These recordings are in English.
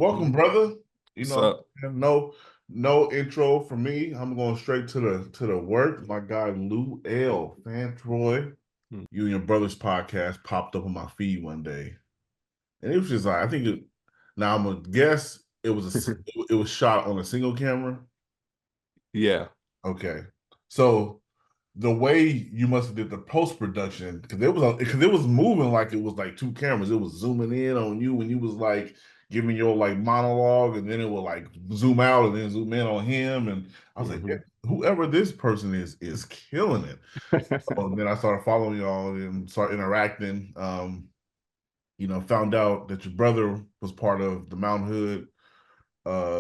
Welcome, brother. You What's know, up? no intro for me. I'm going straight to the work. My guy Lu-El Fantroy, Hmm. you and your brother's podcast popped up on my feed one day, and it was just like I think it. Now I'm gonna guess it was shot on a single camera. Yeah. Okay, so the way you must have did the post production because it was moving like it was like two cameras. It was zooming in on you when you was like giving your like monologue, and then it would like zoom out and then zoom in on him. And I was like, hmm whoever this person is killing it. So then I started following y'all and started interacting. Found out that your brother was part of the Mount Hood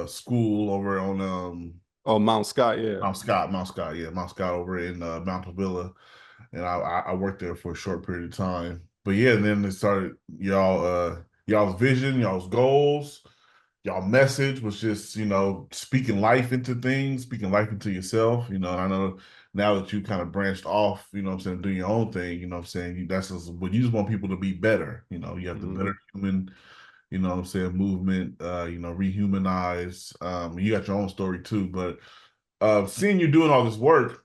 school over on Oh, Mount Scott, yeah. Mount Scott over in Mount Villa, and I worked there for a short period of time. But yeah, and then it started y'all's vision, y'all's goals, y'all message was just speaking life into things, speaking life into yourself. And I know now that you kind of branched off, what I'm saying, doing your own thing. What I'm saying, that's just what you just want people to be better. You have the hmm better human. What I'm saying, movement. Re-Humanize. You got your own story too, but seeing you doing all this work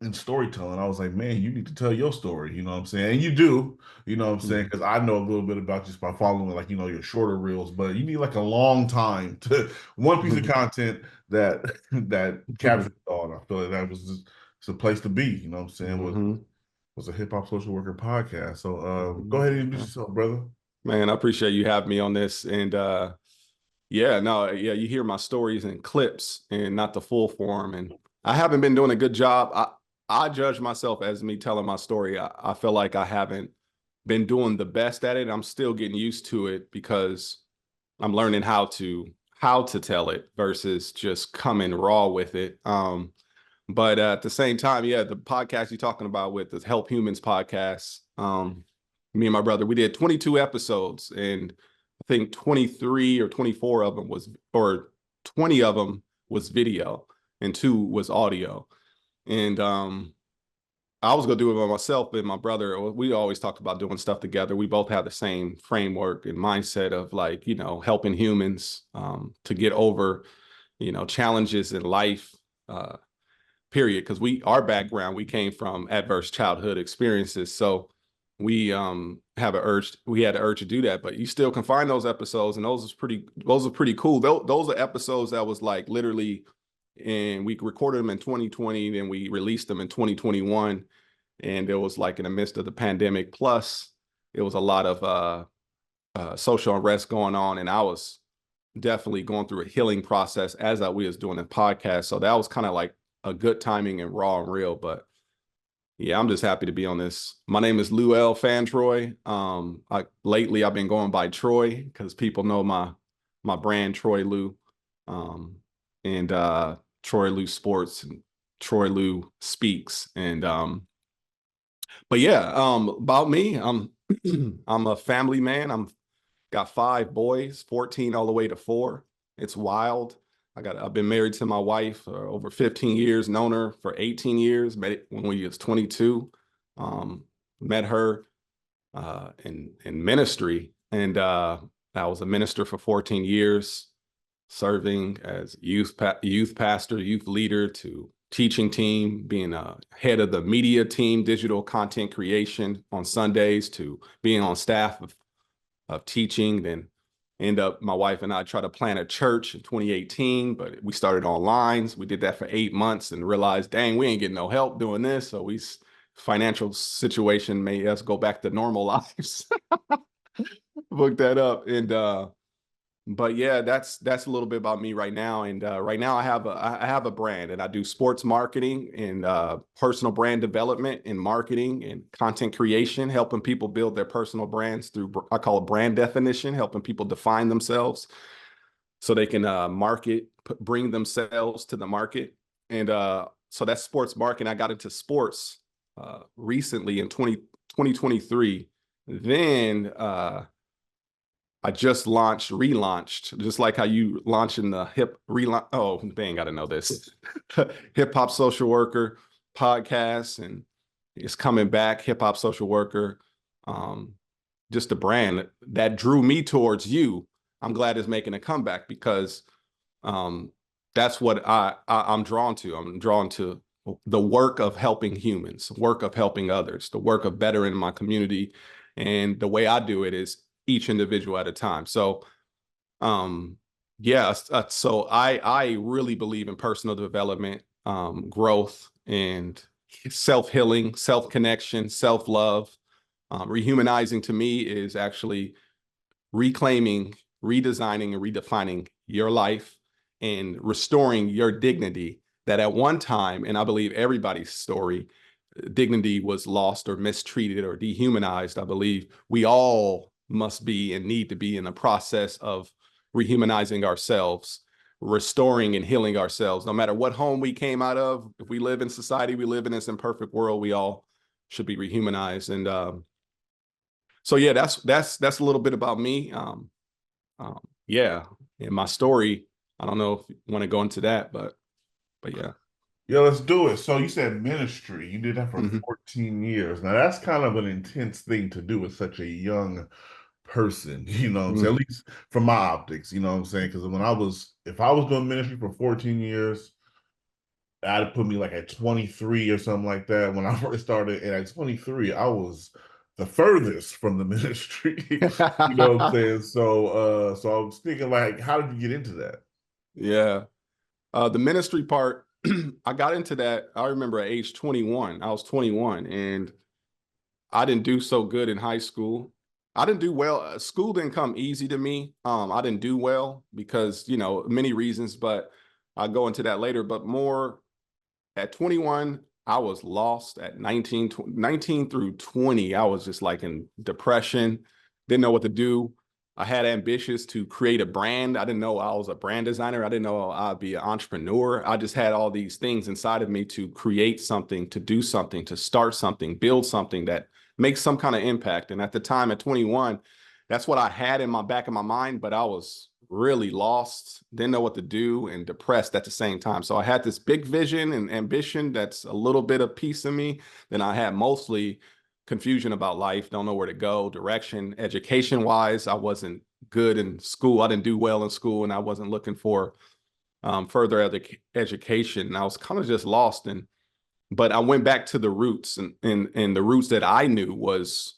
in storytelling, I was like, man, you need to tell your story. You know what I'm saying? And you do, what I'm saying? Because I know a little bit about just by following like, your shorter reels, but you need like a long time to one piece of content that that captures it all. And I feel like that was just it's a place to be, what I'm saying, hmm was a hip hop social worker podcast. So go hmm ahead and introduce yourself, brother. Man, I appreciate you having me on this. And yeah, no, yeah, you hear my stories in clips and not the full form. And I haven't been doing a good job. I judge myself as me telling my story. I feel like I haven't been doing the best at it. I'm still getting used to it because I'm learning how to tell it versus just coming raw with it. But at the same time, yeah, the podcast you're talking about with the Help Humans podcast, me and my brother, we did 22 episodes, and I think 23 or 24 of them or 20 of them was video, and 2 was audio. And I was gonna do it by myself, but my brother, we always talked about doing stuff together. We both have the same framework and mindset of like, helping humans to get over, challenges in life. Period, because our background, we came from adverse childhood experiences, so we we had the urge to do that. But you still can find those episodes, and those are pretty cool. Those are episodes that was like literally, and we recorded them in 2020, then we released them in 2021, and it was like in the midst of the pandemic, plus it was a lot of social unrest going on, and I was definitely going through a healing process as we was doing the podcast. So that was kind of like a good timing and raw and real. But yeah, I'm just happy to be on this. My name is Lu-El Fantroy. Lately I've been going by Troy because people know my brand Troy Lu, um, and Troy Lu Sports and Troy Lu Speaks. And but yeah, about me, I'm a family man. I'm got 5 boys, 14 all the way to 4. It's wild. I've been married to my wife for over 15 years, known her for 18 years, met when we was 22. Um, Met her in ministry, and I was a minister for 14 years, serving as youth pastor, youth leader, to teaching team, being a head of the media team, digital content creation on Sundays, to being on staff of teaching. Then my wife and I tried to plant a church in 2018, but we started online. We did that for 8 months and realized, dang, we ain't getting no help doing this. So financial situation made us go back to normal lives. Book that up. And but yeah, that's a little bit about me right now. And right now I have a brand, and I do sports marketing and personal brand development and marketing and content creation, helping people build their personal brands through, I call it brand definition, helping people define themselves so they can bring themselves to the market. And so that's sports marketing. I got into sports recently in 2023. Then I just relaunched, just like how you launching the relaunch. Oh, they ain't got to know this. Hip hop social worker podcast, and it's coming back. Hip hop social worker, just a brand that drew me towards you. I'm glad it's making a comeback because that's what I'm drawn to. I'm drawn to the work of helping humans, work of helping others, the work of bettering my community. And the way I do it is each individual at a time. So, yeah, so I really believe in personal development, growth, and self-healing, self-connection, self-love. Rehumanizing to me is actually reclaiming, redesigning, and redefining your life and restoring your dignity that at one time, and I believe everybody's story, dignity was lost or mistreated or dehumanized. I believe we all must be and need to be in the process of rehumanizing ourselves, restoring and healing ourselves. No matter what home we came out of, if we live in society, we live in this imperfect world, we all should be rehumanized. And so yeah, that's a little bit about me. Yeah, and my story. I don't know if you want to go into that, but yeah. Yeah, let's do it. So you said ministry. You did that for Mhm. 14 years. Now that's kind of an intense thing to do with such a young person, you know what I'm saying? Mhm. At least from my optics, you know what I'm saying? Because if I was doing ministry for 14 years, that'd put me like at 23 or something like that when I first started. And at 23, I was the furthest from the ministry. You know what I'm saying? So I was thinking like, how did you get into that? Yeah. The ministry part, I got into that. I remember at age 21, I was 21 and I didn't do so good in high school. I didn't do well. School didn't come easy to me. I didn't do well because, many reasons, but I'll go into that later. But more at 21, I was lost. At 19 through 20, I was just like in depression, didn't know what to do. I had ambitions to create a brand. I didn't know I was a brand designer. I didn't know I'd be an entrepreneur. I just had all these things inside of me to create something, to do something, to start something, build something that makes some kind of impact. And at the time at 21, that's what I had in my back of my mind, but I was really lost, didn't know what to do, and depressed at the same time. So I had this big vision and ambition that's a little bit of peace in me. Then I had mostly confusion about life, don't know where to go, direction, education wise. I wasn't good in school. I didn't do well in school, and I wasn't looking for further education. And I was kind of just lost. But I went back to the roots, and the roots that I knew was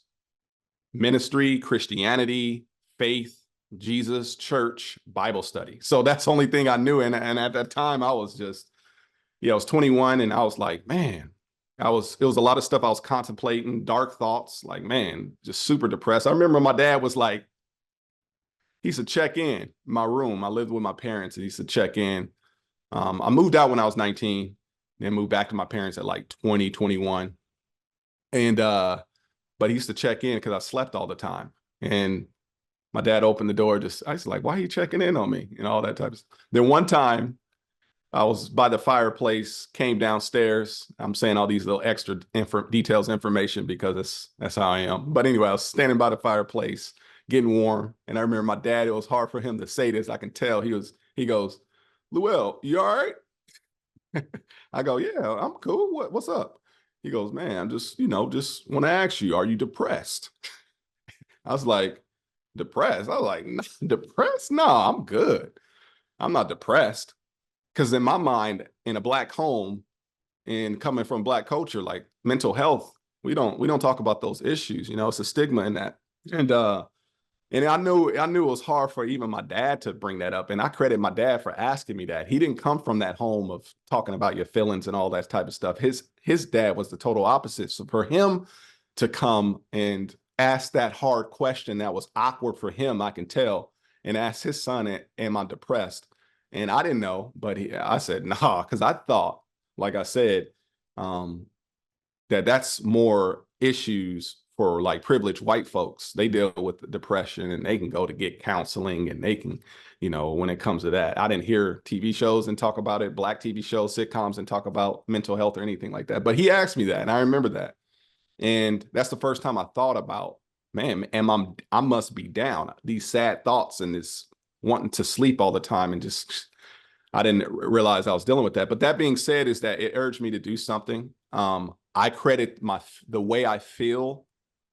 ministry, Christianity, faith, Jesus, church, Bible study. So that's the only thing I knew. And at that time, I was just, I was 21 and I was like, man, it was a lot of stuff I was contemplating, dark thoughts, like, man, just super depressed. I remember my dad was like, he used to check in my room. I lived with my parents and he used to check in. I moved out when I was 19, then moved back to my parents at like 20, 21. And, but he used to check in because I slept all the time. And my dad opened the door, I was like, why are you checking in on me? And all that type of stuff. Then one time I was by the fireplace, came downstairs. I'm saying all these little extra details, information because that's how I am. But anyway, I was standing by the fireplace, getting warm. And I remember my dad, it was hard for him to say this. I can tell he goes, Lu-El, you all right? I go, yeah, I'm cool. What's up? He goes, man, I'm just want to ask you, are you depressed? I was like, depressed? I was like, no, depressed? No, I'm good. I'm not depressed. Because in my mind, in a black home and coming from black culture, like mental health, we don't talk about those issues. It's a stigma in that. And I knew it was hard for even my dad to bring that up. And I credit my dad for asking me that. He didn't come from that home of talking about your feelings and all that type of stuff. His dad was the total opposite. So for him to come and ask that hard question that was awkward for him, I can tell, and ask his son, am I depressed? And I didn't know, but I said, nah, because I thought, like I said, um, that's more issues for like privileged white folks. They deal with depression and they can go to get counseling and they can, when it comes to that. I didn't hear TV shows and talk about it, black TV shows, sitcoms and talk about mental health or anything like that. But he asked me that and I remember that. And that's the first time I thought about, man, I must be down. These sad thoughts and this wanting to sleep all the time and just I didn't realize I was dealing with that. But that being said, is that it urged me to do something. I credit the way I feel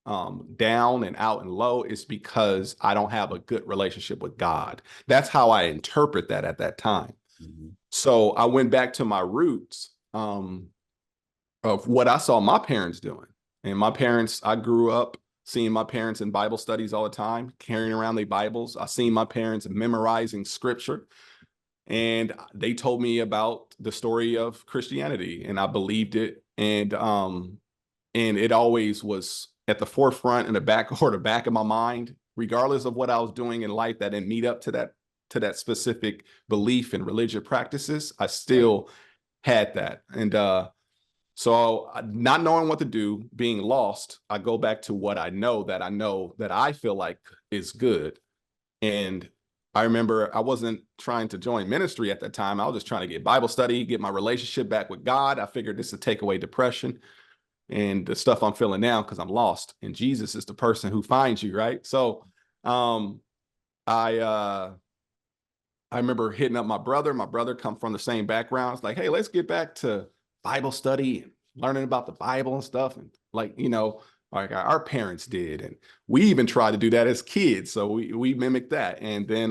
down and out and low, it's because I don't have a good relationship with God. That's how I interpret that at that time. Mhm. So I went back to my roots of what I saw my parents doing. And my parents, I grew up seeing my parents in Bible studies all the time, carrying around their Bibles. I seen my parents memorizing scripture. And they told me about the story of Christianity, and I believed it. And it always was at the forefront and the back or the back of my mind, regardless of what I was doing in life that didn't meet up to that specific belief and religious practices. I Right. still had that. And so not knowing what to do, being lost, I go back to what I know that I feel like is good. And I remember I wasn't trying to join ministry at that time. I was just trying to get Bible study, get my relationship back with God. I figured this would take away depression and the stuff I'm feeling now because I'm lost. And Jesus is the person who finds you, right? So um, I I remember hitting up my brother. My brother come from the same background. It's like, hey, let's get back to Bible study and learning about the Bible and stuff. And like, like our parents did. And we even tried to do that as kids. So we mimicked that. And then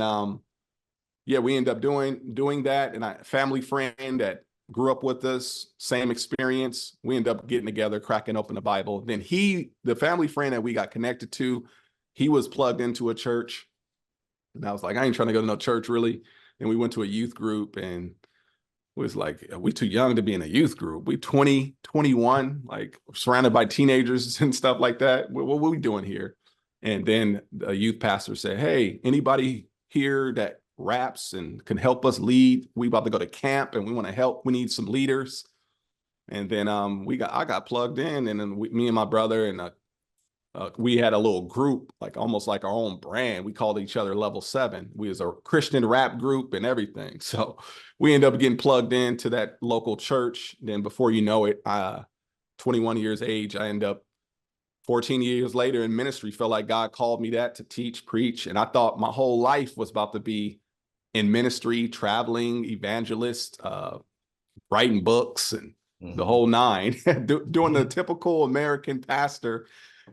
yeah, we end up doing that. And a family friend that grew up with us, same experience. We end up getting together, cracking open the Bible. Then the family friend that we got connected to, he was plugged into a church. And I was like, I ain't trying to go to no church really. And we went to a youth group and was like, we too young to be in a youth group. We 20, 21, like surrounded by teenagers and stuff like that. What are we doing here? And then a youth pastor said, hey, anybody here that raps and can help us lead? We about to go to camp and we want to help. We need some leaders. And then I got plugged in, and then me and my brother and we had a little group, like almost like our own brand. We called each other Level 7. We was a Christian rap group and everything. So we ended up getting plugged into that local church. Then before you know it, 21 years age, I end up 14 years later in ministry. Felt like God called me that to teach, preach. And I thought my whole life was about to be in ministry, traveling, evangelist, writing books and the Mhm. whole nine. Doing the typical American pastor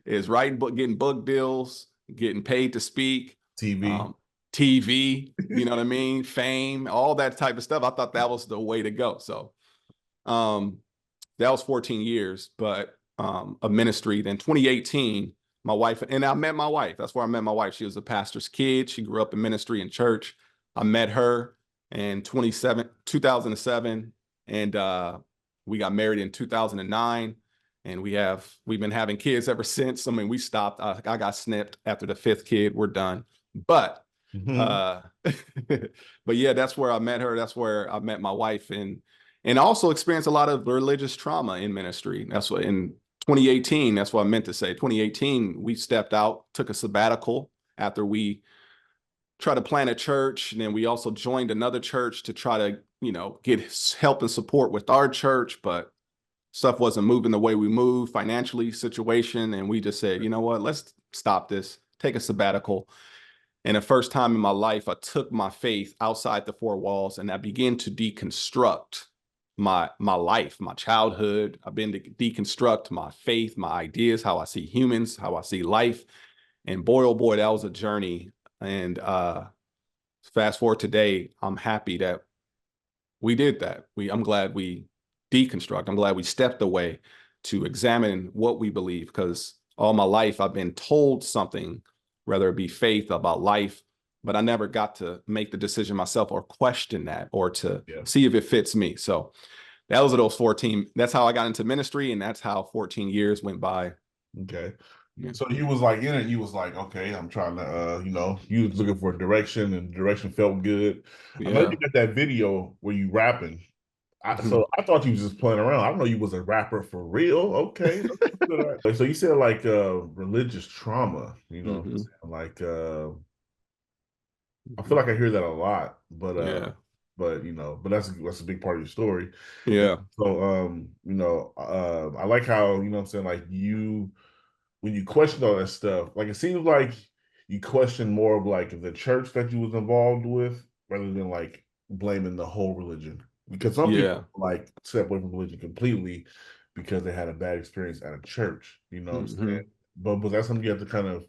is writing book, getting book deals, getting paid to speak, TV. um, TV, you know what I mean, fame, all that type of stuff. I thought that was the way to go. So um, that was 14 years, but of ministry. Then 2018, my wife, and I met my wife. That's where I met my wife. She was a pastor's kid. She grew up in ministry and church. I met her in 2007, and we got married in 2009. And we've been having kids ever since. I mean, we stopped. I got snipped after the fifth kid. We're done. But Mhm. uh, but yeah, that's where I met her. That's where I met my wife, and also experienced a lot of religious trauma in ministry. That's what in 2018, that's what I meant to say. 2018, we stepped out, took a sabbatical after we tried to plant a church. And then we also joined another church to try to, get help and support with our church. But stuff wasn't moving the way we moved financially situation. And we just said, you know what, let's stop this, take a sabbatical. And the first time in my life, I took my faith outside the four walls and I began to deconstruct my life, my childhood. I've been to deconstruct my faith, my ideas, how I see humans, how I see life. And boy, oh boy, that was a journey. And fast forward today, I'm happy that we did that. I'm glad we deconstruct. I'm glad we stepped away to examine what we believe, because all my life I've been told something, whether it be faith about life, but I never got to make the decision myself or question that or to Yeah. see if it fits me. So that was those 14. That's how I got into ministry, and that's how 14 years went by. Okay. Yeah. So you was like in it, you was like, okay, I'm trying to you was looking for direction and direction felt good. I know you Yeah. got that video where you rapping. So I thought you was just playing around. I don't know you was a rapper for real. Okay. So you said like religious trauma, Mm-hmm. like I feel like I hear that a lot, Yeah. but that's a big part of your story. And Yeah. so I like how, what I'm saying, like when you question all that stuff, like it seems like you question more of like the church that you was involved with rather than like blaming the whole religion. Because some people Yeah. like step away from religion completely because they had a bad experience at a church. You know what I'm Mm-hmm. saying? But was that something you have to kind of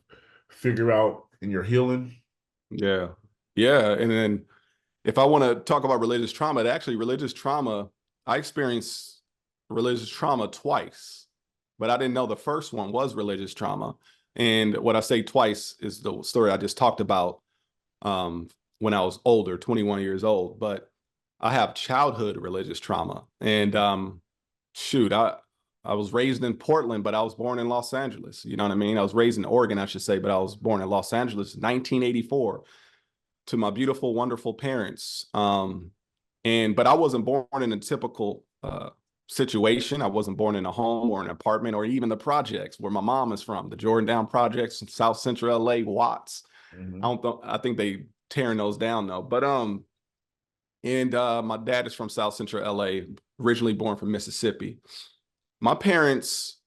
figure out in your healing? Yeah. Yeah. And then if I want to talk about religious trauma, actually religious trauma, I experienced religious trauma twice, but I didn't know the first one was religious trauma. And what I say twice is the story I just talked about um, when I was older, 21 years old. But I have childhood religious trauma. And shoot, I was raised in Portland, but I was born in Los Angeles. You know what I mean? I was raised in Oregon, I should say, but I was born in Los Angeles, 1984, to my beautiful, wonderful parents. But I wasn't born in a typical situation. I wasn't born in a home or an apartment or even the projects where my mom is from, the Jordan Down projects in South Central LA, Watts. Mm-hmm. I think they tearing those down though. But my dad is from South Central LA, originally born from Mississippi. My parents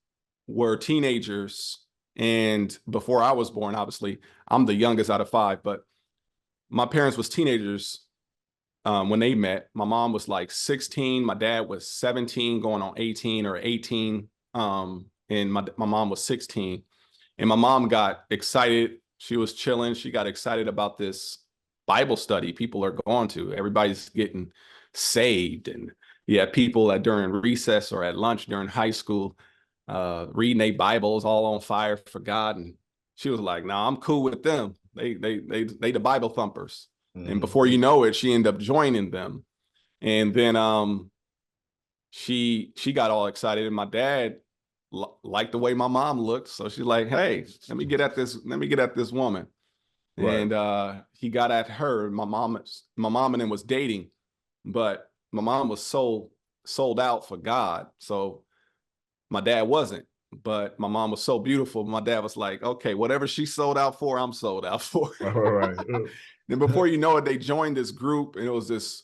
were teenagers, and before I was born, obviously, I'm the youngest out of five, but my parents was teenagers when they met. My mom was like 16, my dad was 17 going on 18 or 18, and my mom was 16. And my mom got excited. She was chilling. She got excited about this Bible study people are going to. Everybody's getting saved. And yeah, people that during recess or at lunch during high school reading their Bibles all on fire for God. And she was like, "Nah, I'm cool with them. They the Bible thumpers." And before Mm-hmm. you know it, she ended up joining them. And then she got all excited, and my dad liked the way my mom looked, so she's like, "Hey, let me get at this woman." Right. And he got at her. My mom and him was dating, but my mom was sold out for God, so my dad wasn't. But my mom was so beautiful, my dad was like, "Okay, whatever she sold out for, I'm sold out for." All right. Then before you know it, they joined this group, and it was this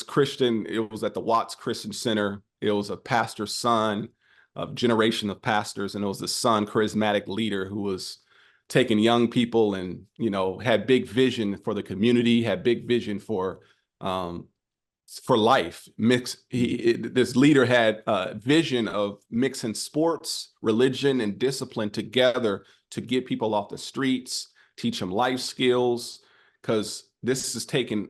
Christian, it was at the Watts Christian Center. It was a pastor's son, a generation of pastors, and it was the son, charismatic leader who was taking young people and, had big vision for the community, had big vision um, for life. This leader had a vision of mixing sports, religion, and discipline together to get people off the streets, teach them life skills, because this is taking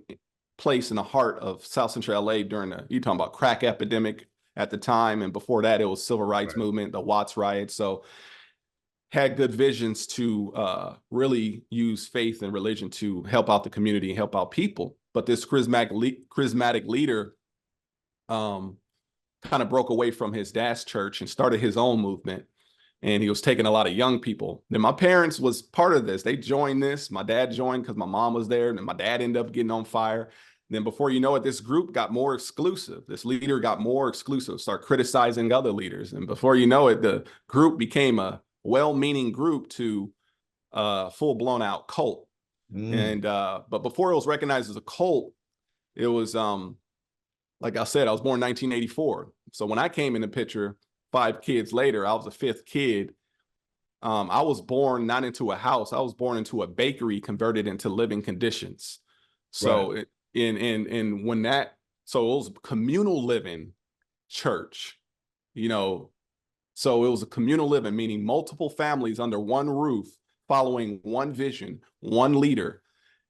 place in the heart of South Central LA during you talking about crack epidemic at the time, and before that it was civil rights Right. movement, the Watts riots. So had good visions to really use faith and religion to help out the community and help out people. But this charismatic leader kind of broke away from his dad's church and started his own movement. And he was taking a lot of young people. Then my parents was part of this. They joined this. My dad joined because my mom was there, and my dad ended up getting on fire. Then before you know it, this group got more exclusive. This leader got more exclusive, start criticizing other leaders. And before you know it, the group became a well-meaning group to a full-blown out cult. Mm. And but before it was recognized as a cult, it was like I said, I was born in 1984. So when I came in the picture 5 kids later, I was the fifth kid. I was born not into a house. I was born into a bakery converted into living conditions. Right. So in when that, so it was communal living church, you know. So it was a communal living, meaning multiple families under one roof, following one vision, one leader.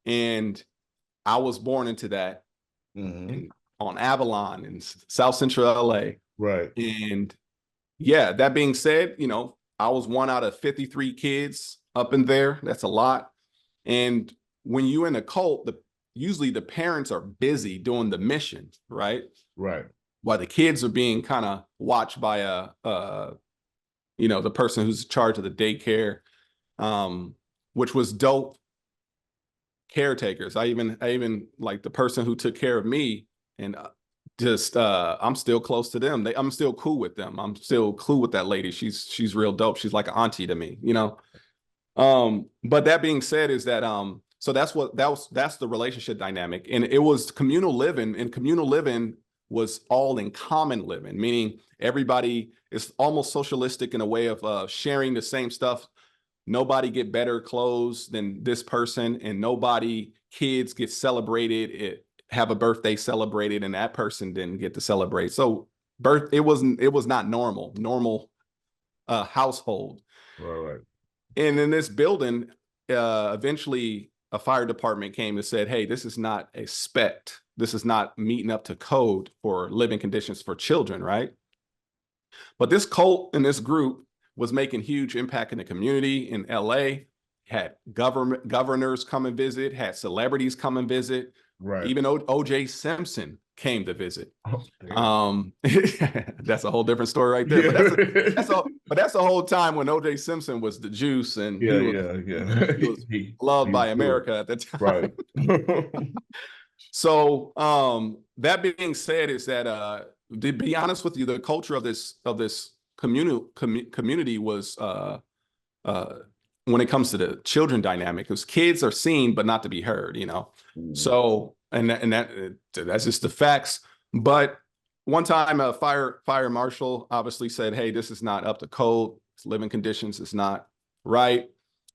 And I was born into that Mm-hmm. in, on Avalon in South Central LA. Right. And yeah, that being said, I was one out of 53 kids up in there. That's a lot. And when you're in a cult, usually the parents are busy doing the mission, right? Right. While the kids are being kind of watched by the person who's in charge of the daycare, um, which was dope caretakers. I even like the person who took care of me, and just I'm still close to them. I'm still cool with them. I'm still cool with that lady. She's real dope. She's like an auntie to me, you know. But that being said, is that so that's the relationship dynamic, and it was communal living, and communal living was all in common living, meaning everybody is almost socialistic in a way of sharing the same stuff. Nobody get better clothes than this person, and nobody kids get celebrated, have a birthday celebrated, and that person didn't get to celebrate. So it was not normal. household. Right, right. And in this building, eventually a fire department came and said, hey, this is not a spec. This is not meeting up to code for living conditions for children, right? But this cult and this group was making huge impact in the community in LA, had governors come and visit, had celebrities come and visit. Right. Even OJ Simpson came to visit. Oh, damn. That's a whole different story right there. But that's a whole time when OJ Simpson was the juice and Yeah, yeah, yeah. he was loved He's by good. America at the time. Right. So that being said, is that to be honest with you, the culture of this community was uh, when it comes to the children dynamic, because kids are seen but not to be heard, you know. Mm. So that's just the facts. But one time, a fire marshal obviously said, "Hey, this is not up to code. Living conditions is not right.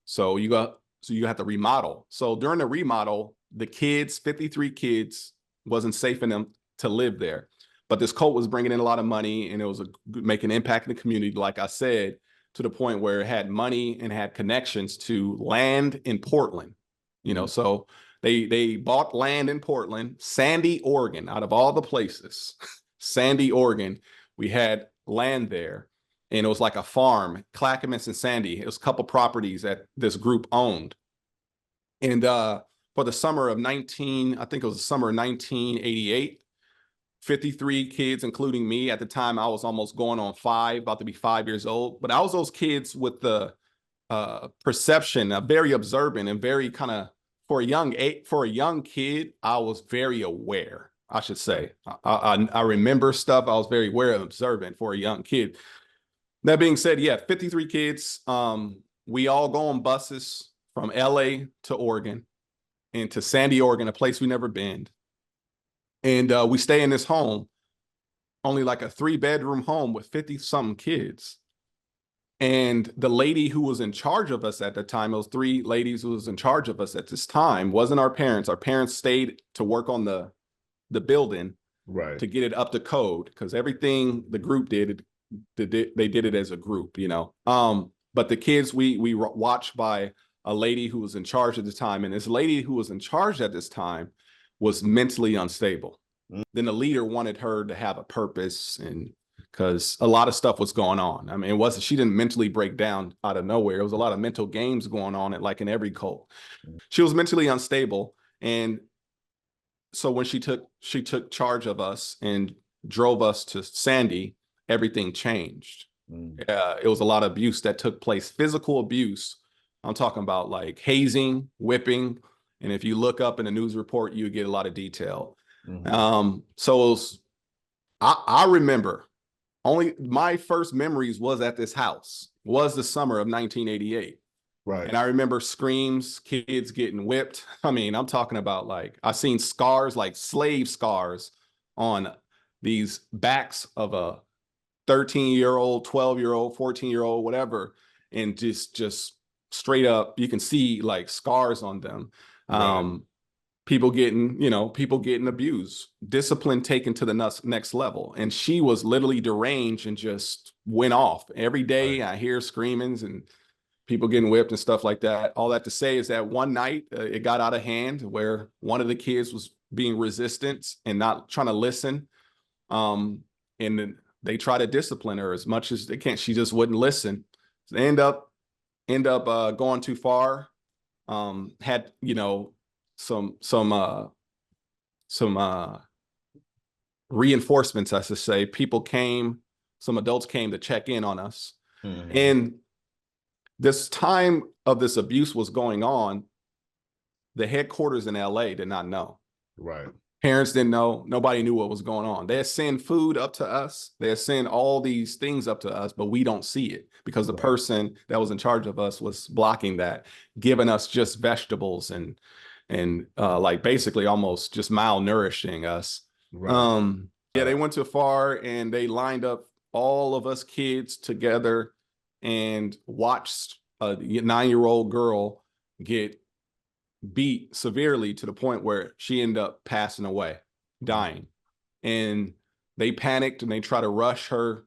So you have to remodel." So during the remodel, the kids, 53 kids, wasn't safe in them to live there. But this cult was bringing in a lot of money, and it was making an impact in the community, like I said, to the point where it had money and had connections to land in Portland. You know, so they bought land in Portland, Sandy, Oregon, out of all the places. Sandy, Oregon. We had land there, and it was like a farm, Clackamas and Sandy. It was a couple properties that this group owned. And for the summer of I think it was the summer of 1988, 53 kids, including me. At the time, I was almost going on 5, about to be 5 years old. But I was those kids with the perception, very observant and very kind of, for a young kid, I was very aware, I should say. I remember stuff. I was very aware and observant for a young kid. That being said, yeah, 53 kids. We all go on buses from LA to Oregon and to Sandy, Oregon, a place we never been. And we stay in this home, only like a 3-bedroom home with 50-something kids. And the lady who was in charge of us at the time, those 3 ladies who was in charge of us at this time, wasn't our parents. Our parents stayed to work on the building, Right. to get it up to code, because everything the group did, they did it as a group, you know. But the kids, we watched by a lady who was in charge at the time, and this lady who was in charge at this time was mentally unstable. Then the leader wanted her to have a purpose, and because a lot of stuff was going on. I mean, she didn't mentally break down out of nowhere. It was a lot of mental games going on, like in every cult. She was mentally unstable, and so when she took charge of us and drove us to Sandy, everything changed. It was a lot of abuse that took place, physical abuse. I'm talking about like hazing, whipping, and if you look up in the news report, you get a lot of detail. So I remember, only my first memories was at this house, was the summer of 1988. Right. And I remember screams, kids getting whipped. I mean, I'm talking about, like, I seen scars, like slave scars on these backs of a 13-year-old, 12-year-old, 14-year-old, whatever. And just straight up, you can see like scars on them. Right. People getting abused, discipline taken to the next level. And she was literally deranged and just went off. Every day I hear screamings and people getting whipped and stuff like that. All that to say is that one night it got out of hand, where one of the kids was being resistant and not trying to listen. And then they try to discipline her as much as they can. She just wouldn't listen. They end up going too far. Had, some reinforcements, I should say. Some adults came to check in on us. And this time of this abuse was going on, the headquarters in LA did not know. Right. Parents didn't know. Nobody knew what was going on. They'd send food up to us. They'd send all these things up to us, but we don't see it because the person that was in charge of us was blocking that, giving us just vegetables and like basically almost just malnourishing us. Right. Yeah, they went too far, and they lined up all of us kids together and watched a 9-year-old girl get beat severely to the point where she ended up passing away, dying. And they panicked and they tried to rush her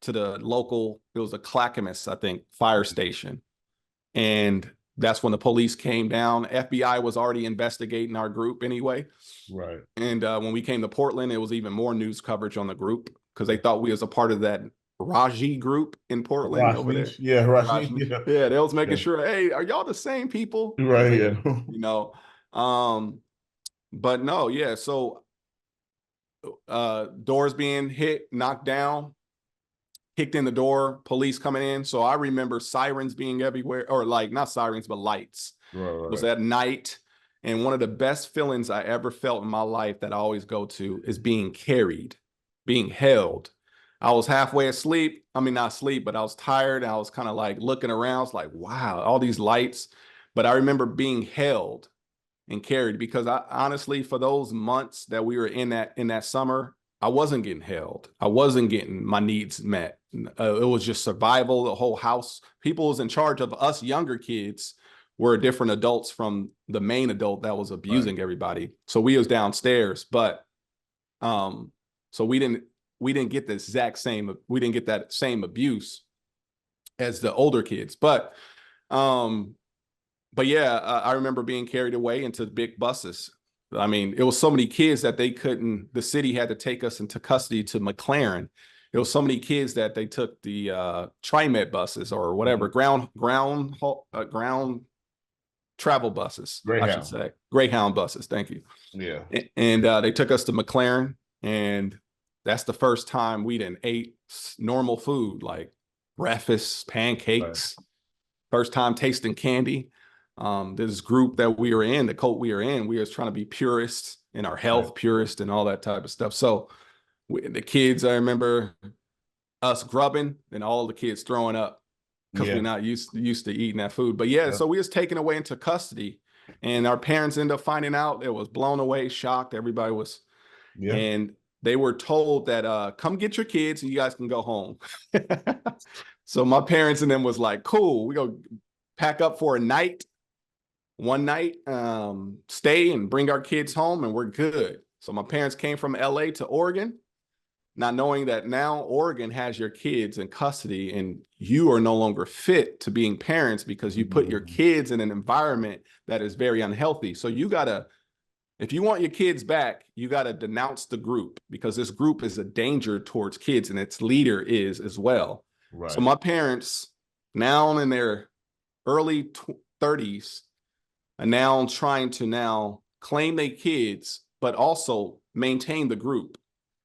to the local, it was a Clackamas, I think, fire station. And that's when the police came down. FBI was already investigating our group anyway. Right. And when we came to Portland, it was even more news coverage on the group because they thought we was a part of that Raji group in Portland over there. Rajneesh. Yeah, Rajneesh. Rajni. Yeah. Yeah, they was making Yeah. sure, hey, are y'all the same people? Right. And, Yeah. you know, um, but no, yeah. So doors being hit, knocked down, kicked in the door, police coming in. So I remember sirens being everywhere, or like not sirens, but lights. Right. It was Right. at night. And one of the best feelings I ever felt in my life that I always go to is being carried, being held. I was halfway asleep. I mean, not asleep, but I was tired. I was kind of like looking around. I was like, wow, all these lights. But I remember being held and carried because I honestly, for those months that we were in that summer, I wasn't getting held. I wasn't getting my needs met. It was just survival. The whole house, people was in charge of us younger kids were different adults from the main adult that was Right. abusing everybody. So we was downstairs, but so we didn't get the exact same, we didn't get that same abuse as the older kids. Um but yeah, I remember being carried away into big buses. I mean, it was so many kids that they couldn't, the city had to take us into custody to McLaren. It was so many kids that they took the TriMet buses or whatever, Mhm. ground travel buses, I should Greyhound. say. Greyhound buses, thank you. Yeah. And they took us to McLaren, and that's the first time we didn't ate normal food like breakfast, Right. pancakes, first time tasting candy. This group that we were in, the cult we were in, we was trying to be purists in our Right. health, purist, and all that type of stuff. So the kids, I remember us grubbing and all the kids throwing up because we're Yeah. not used to eating that food. But yeah, Yeah. so we was taken away into custody, and our parents ended up finding out. It was blown away, shocked. Everybody was, Yeah. and they were told that come get your kids and you guys can go home. So my parents and them was like, cool, we go pack up for a night, one night, stay and bring our kids home, and we're good. So my parents came from LA to Oregon, not knowing that now Oregon has your kids in custody and you are no longer fit to being parents because you put your Mhm. kids in an environment that is very unhealthy. So you got to, if you want your kids back, you got to denounce the group because this group is a danger towards kids and its leader is as well. So Right. my parents, now in their early 30s, are now trying to now claim their kids, but also maintain the group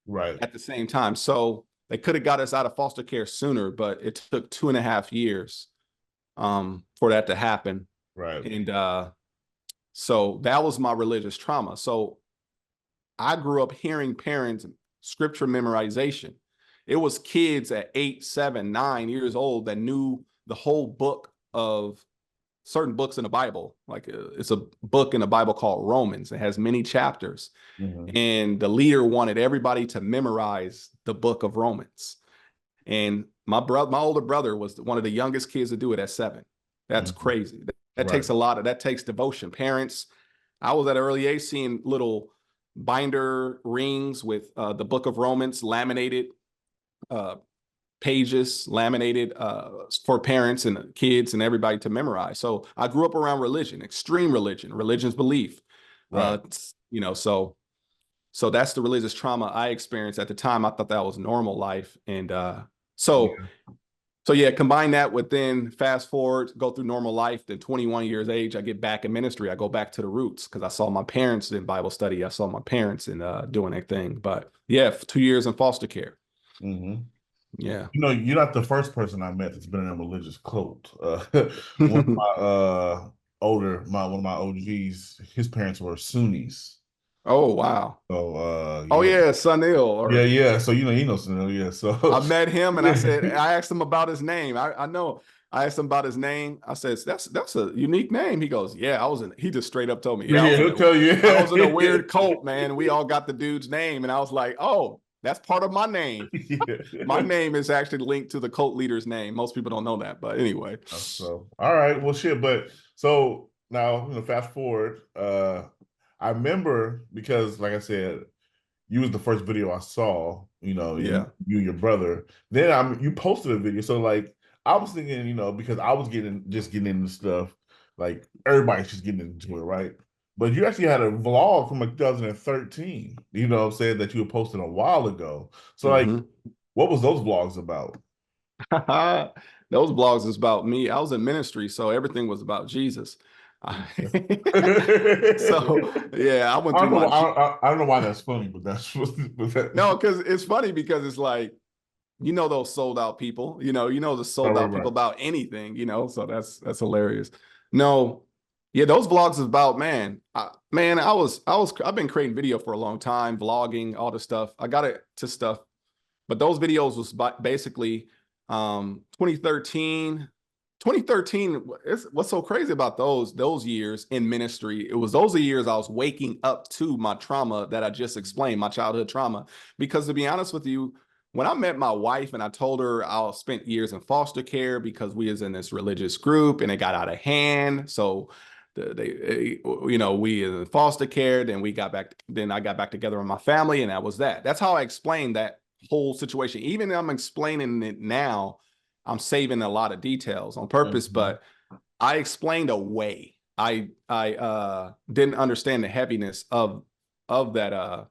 Right. at the same time. So they could have got us out of foster care sooner, but it took 2.5 years for that to happen. Right. And so that was my religious trauma. So I grew up hearing parents scripture memorization. It was kids at 8, 7, 9 years old that knew the whole book of certain books in the Bible. Like it's a book in the Bible called Romans. It has many chapters. Mhm. And the leader wanted everybody to memorize the book of Romans. And my older brother was one of the youngest kids to do it at 7. That's Mhm. crazy. That Right. takes a lot of, that takes devotion. Parents, I was at an early age seeing little binder rings with the book of Romans laminated, uh, pages laminated for parents and kids and everybody to memorize. So I grew up around religion, extreme religion, religion's belief. Right. So that's the religious trauma I experienced at the time. I thought that was normal life. And so Yeah. so yeah, combine that with then fast forward, go through normal life. Then 21 years age, I get back in ministry. I go back to the roots because I saw my parents in Bible study. I saw my parents in doing their thing. But yeah, 2 years in foster care. Mhm. Yeah. You know, you're not the first person I met that's been in a religious cult. One of my one of my OGs, his parents were Sunnis. Oh wow. So Oh yeah. yeah, Sunil. Yeah, Or yeah. So you know, Sunil, yeah. So I met him and I yeah. said, I asked him about his name. I know. I asked him about his name. I said, that's a unique name. He goes, yeah, I was in, he just straight up told me, yeah, Yeah, he'll tell you. I was in a weird cult, man. We all got the dude's name. And I was like, oh, that's part of my name. My Yeah. name is actually linked to the cult leader's name. Most people don't know that, but anyway. So all right, well shit, but so now fast forward. I remember because like I said, you was the first video I saw, Yeah. you your brother. Then you posted a video. So like I was thinking, because I was getting into stuff, like everybody's just getting into it, right? But you actually had a vlog from like 2013, saying that you had posted a while ago. So like, Hmm. what was those vlogs about? Those blogs is about me. I was in ministry, so everything was about Jesus. So I yeah, I went through don't know. my I don't know why that's funny, but that's but that. no, because it's funny because it's like those sold out people, the Right, sold right, out people right. about anything, so that's hilarious. No, yeah, those vlogs is about man, I've been creating video for a long time, vlogging, all the stuff. I got it to stuff, but those videos was basically 2013. 2013, what's so crazy about those years in ministry, it was those years I was waking up to my trauma that I just explained, my childhood trauma. Because to be honest with you, when I met my wife and I told her I spent years in foster care because we was in this religious group and it got out of hand. So we in foster care, then I got back together with my family, and that was that. That's how I explained that whole situation. Even though I'm explaining it now, I'm saving a lot of details on purpose, Mhm. but I explained away. I didn't understand the heaviness of that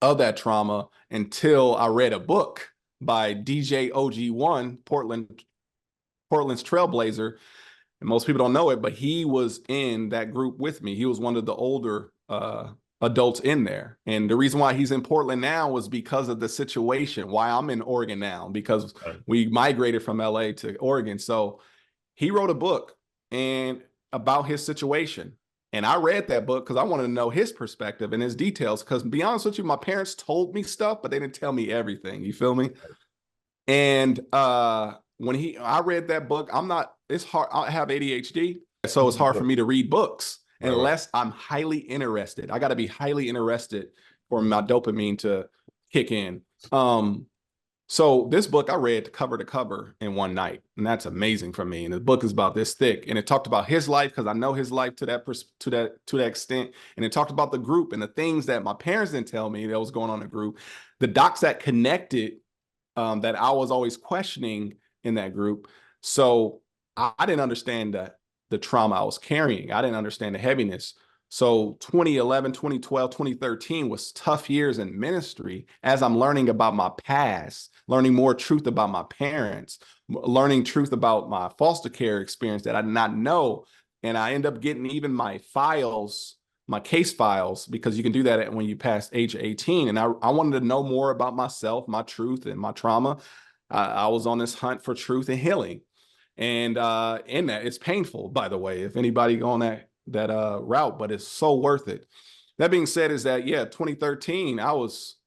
of that trauma until I read a book by DJ OG1, Portland's Trailblazer. And most people don't know it, but he was in that group with me. He was one of the older adults in there. And the reason why he's in Portland now was because of the situation, why I'm in Oregon now, because Right. we migrated from LA to Oregon. So he wrote a book and about his situation. And I read that book because I wanted to know his perspective and his details. Because to be honest with you, my parents told me stuff, but they didn't tell me everything. You feel me? And when I read that book, it's hard. I have ADHD, so it's hard for me to read books Right, right. unless I'm highly interested. I got to be highly interested for my dopamine to kick in. So this book I read cover to cover in one night, and that's amazing for me. And the book is about this thick, and it talked about his life because I know his life to that extent, and it talked about the group and the things that my parents didn't tell me that was going on in the group, the docs that connected that I was always questioning in that group. So I didn't understand the trauma I was carrying. I didn't understand the heaviness. So 2011, 2012, 2013 was tough years in ministry as I'm learning about my past, learning more truth about my parents, learning truth about my foster care experience that I did not know. And I end up getting even my case files, because you can do that when you pass age 18. And I wanted to know more about myself, my truth, and my trauma. I was on this hunt for truth and healing. And in that, it's painful, by the way, if anybody go on that route, but it's so worth it. That being said, is that, yeah, 2013, I was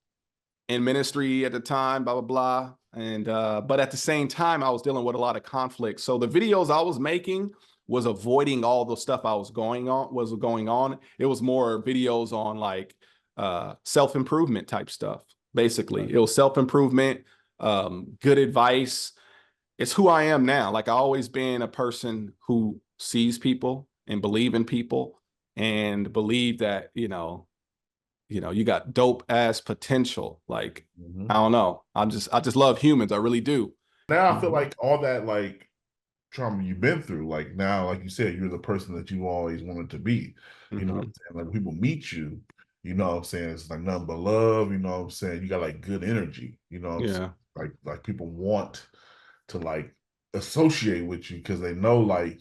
in ministry at the time, blah, blah, blah. And but at the same time, I was dealing with a lot of conflict. So the videos I was making was avoiding all the stuff I was going on. It was more videos on like self-improvement type stuff. Basically, Right. it was self-improvement, good advice. It's who I am now. Like I always been a person who sees people and believe in people and believe that, you got dope ass potential. Like, I Mhm. don't know. I just love humans. I really do. Now I feel Hmm. like all that like trauma you've been through, like now, like you said, you're the person that you always wanted to be. You know what Hmm. I'm saying? Like when people meet you, what I'm saying? It's like nothing but love, you know what I'm saying? You got like good energy, you know what I'm saying? Yeah. Like people want to like associate with you because they know like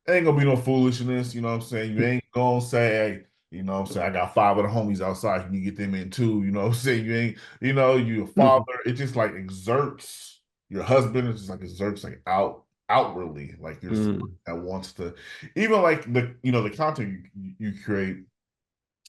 ain't gonna be no foolishness, you know what I'm saying? You ain't gonna say, hey, you know what I'm saying? I got five of the homies outside. Can you get them in too? You know what I'm saying? You ain't, you a father. It just like exerts your husband. It's just like exerts like outwardly, like you're someone Mm. that wants to, even like the content you create.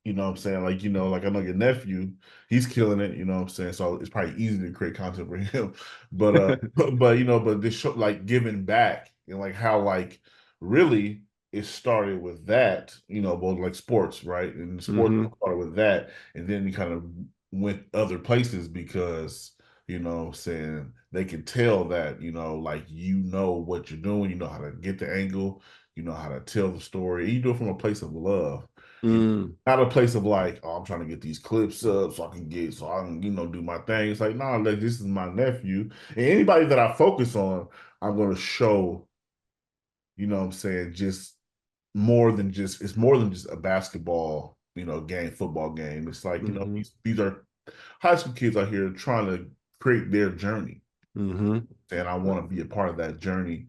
You know what I'm saying? Like, like I know your nephew, he's killing it, you know what I'm saying? So it's probably easy to create content for him. But but this show like giving back and like how like really it started with that, both like sports, right? And sports Hmm. started with that, and then we kind of went other places because what I'm saying, they can tell that, like what you're doing, you know how to get the angle, you know how to tell the story. You do it from a place of love. Mm. Not a place of like, oh, I'm trying to get these clips up so I can, do my thing. It's like, nah, like this is my nephew. And anybody that I focus on, I'm gonna show, what I'm saying, just it's more than just a basketball, game, football game. It's like, Mm-hmm. these are high school kids out here trying to create their journey. Mm-hmm. And I want to be a part of that journey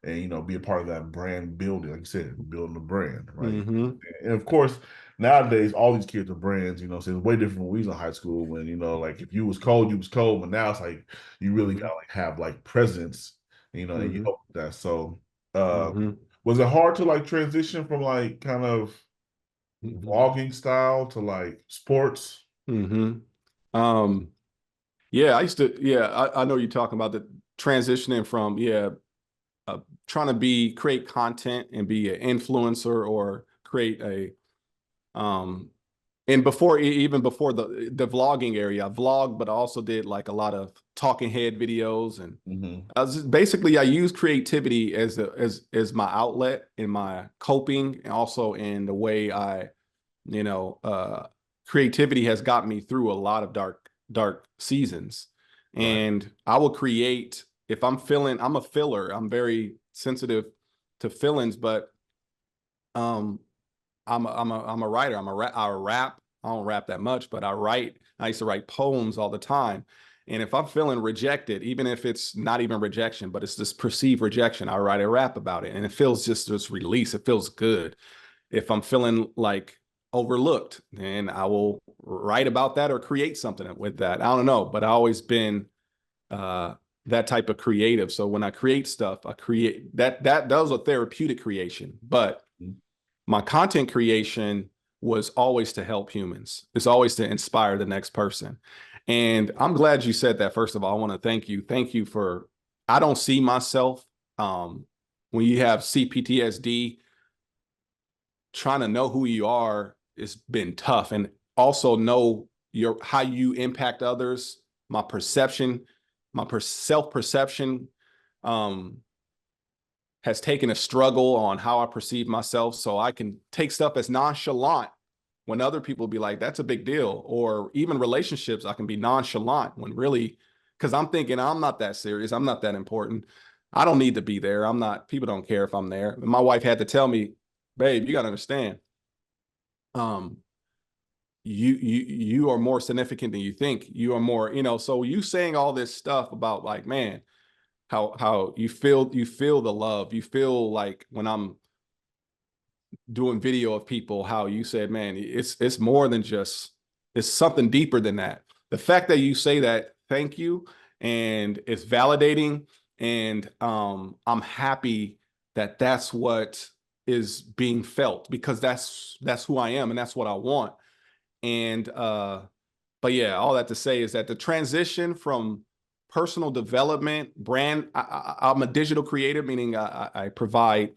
and be a part of that brand building, like you said, building a brand, right? Mm-hmm. And of course, nowadays all these kids are brands, so it's way different when we was in high school when, like if you was cold, you was cold, but now it's like you really Mm-hmm. gotta like have like presence, and you Mm-hmm. hope that. So uh Mm-hmm. was it hard to like transition from like kind of Mm-hmm. vlogging style to like sports? Mm-hmm. Um, yeah, I used to, yeah, I know you're talking about the transitioning from, uh, trying to create content and be an influencer or create and even before the vlogging area, I vlogged, but I also did like a lot of talking head videos. And Mm-hmm. basically I use creativity as my outlet in my coping, and also in the way you know, uh, creativity has got me through a lot of dark seasons. Right. And I will create if I'm feeling, I'm a filler. I'm very sensitive to feelings, but um, I'm a writer. I rap. I don't rap that much, but I write. I used to write poems all the time. And if I'm feeling rejected, even if it's not even rejection, but it's this perceived rejection, I write a rap about it. And it feels just this release. It feels good. If I'm feeling like overlooked, then I will write about that or create something with that. I don't know, but I always been uh, that type of creative. So when I create stuff, I create that was a therapeutic creation. But my content creation was always to help humans. It's always to inspire the next person. And I'm glad you said that. First of all, I want to thank you. Thank you for, I don't see myself when you have CPTSD, trying to know who you are has been tough, and also know how you impact others. My perception, self perception, um, has taken a struggle on how I perceive myself. So I can take stuff as nonchalant when other people be like, "That's a big deal," or even relationships, I can be nonchalant when really, because I'm thinking I'm not that serious, I'm not that important. I don't need to be there. I'm not. People don't care if I'm there. And my wife had to tell me, "Babe, you got to understand, um you are more significant than you think. You are more, so you saying all this stuff about like, man, how you feel the love, you feel like when I'm doing video of people, how you said, man, it's more than just, it's something deeper than that. The fact that you say that, thank you, and it's validating. And I'm happy that that's what is being felt, because that's who I am and that's what I want. And but yeah, all that to say is that the transition from personal development, brand, I'm a digital creator, meaning I provide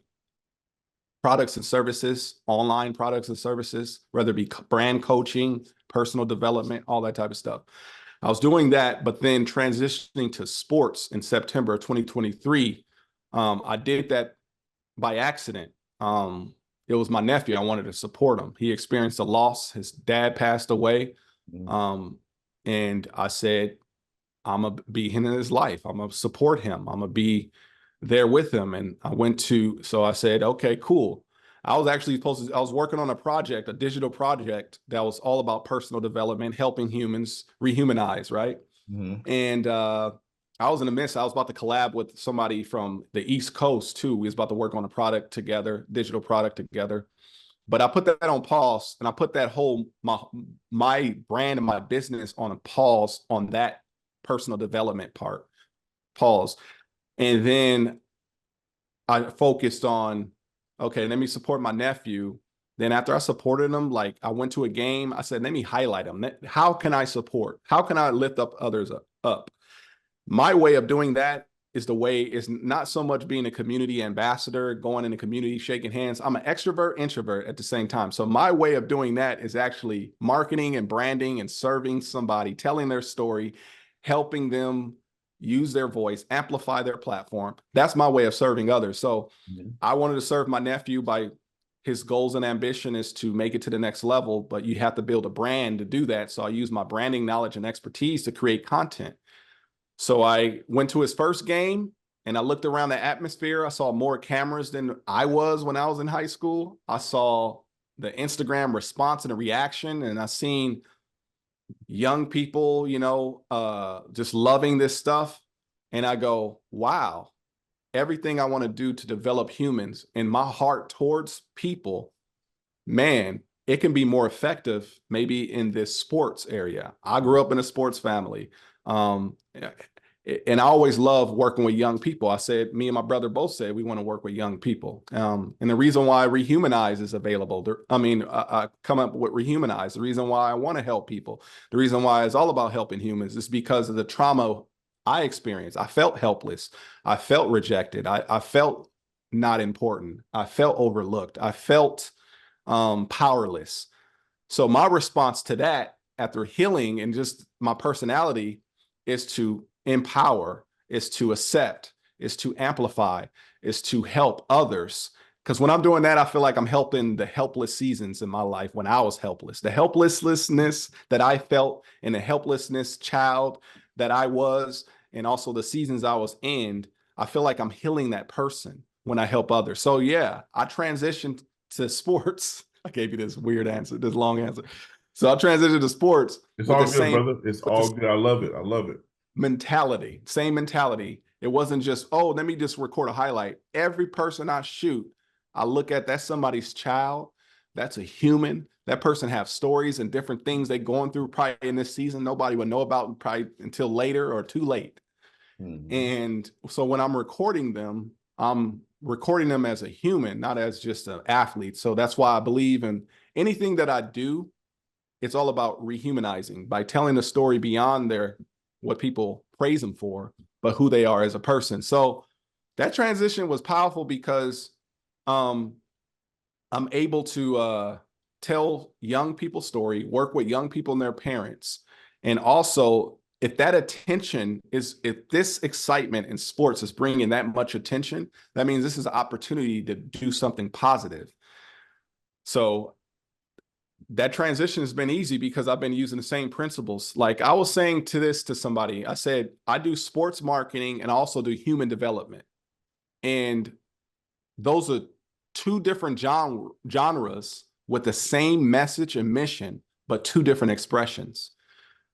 products and services, online products and services, whether it be brand coaching, personal development, all that type of stuff. I was doing that, but then transitioning to sports in September of 2023, I did that by accident. It was my nephew. I wanted to support him. He experienced a loss. His dad passed away. Mm-hmm. Um, and I said, I'm gonna be in his life. I'm gonna support him. I'm gonna be there with him. And so I said, okay, cool. I was actually I was working on a project, a digital project that was all about personal development, helping humans rehumanize, right? Mm-hmm. And I was in the midst. I was about to collab with somebody from the East Coast too. We was about to work on a product together, digital product together. But I put that on pause, and I put that whole my brand and my business on a pause on that personal development part. Pause. And then I focused on, okay, let me support my nephew. Then after I supported him, like I went to a game, I said, let me highlight him. How can I support? How can I lift up others up? My way of doing that is not so much being a community ambassador, going in the community, shaking hands. I'm an extrovert, introvert at the same time. So my way of doing that is actually marketing and branding and serving somebody, telling their story, helping them use their voice, amplify their platform. That's my way of serving others. So Mm-hmm. I wanted to serve my nephew by his goals and ambition is to make it to the next level, but you have to build a brand to do that. So I use my branding knowledge and expertise to create content. So I went to his first game and I looked around the atmosphere. I saw more cameras than I was when I was in high school. I saw the Instagram response and the reaction, and I seen young people, just loving this stuff. And I go, wow, everything I want to do to develop humans and my heart towards people, man, it can be more effective maybe in this sports area. I grew up in a sports family. Um, and I always love working with young people. I said, me and my brother both said we want to work with young people. And the reason why Re-Humanize is available, I come up with Re-Humanize. The reason why I want to help people, the reason why it's all about helping humans is because of the trauma I experienced. I felt helpless. I felt rejected. I felt not important. I felt overlooked. I felt powerless. So my response to that after healing and just my personality is to empower, is to accept, is to amplify, is to help others. Because when I'm doing that, I feel like I'm helping the helpless seasons in my life when I was helpless. The helplessness that I felt and the helplessness child that I was, and also the seasons I was in, I feel like I'm healing that person when I help others. So yeah, I transitioned to sports. I gave you this weird answer, this long answer. So I transitioned to sports It's with all the good, same brother. It's with all the good. I love it. I love it. mentality, same mentality. It wasn't just, oh, let me just record a highlight. Every person I shoot, I look at that's somebody's child. That's a human. That person have stories and different things they going through probably in this season. Nobody would know about probably until later or too late. Mm-hmm. And so when I'm recording them as a human, not as just an athlete. So that's why I believe in anything that I do, it's all about rehumanizing by telling the story beyond their what people praise them for, but who they are as a person. So that transition was powerful because um, I'm able to tell young people's story, work with young people and their parents, and also if that attention is if this excitement in sports is bringing that much attention, that means this is an opportunity to do something positive. So that transition has been easy because I've been using the same principles. Like I was saying to somebody, I said, I do sports marketing and I also do human development. And those are two different genres with the same message and mission, but two different expressions.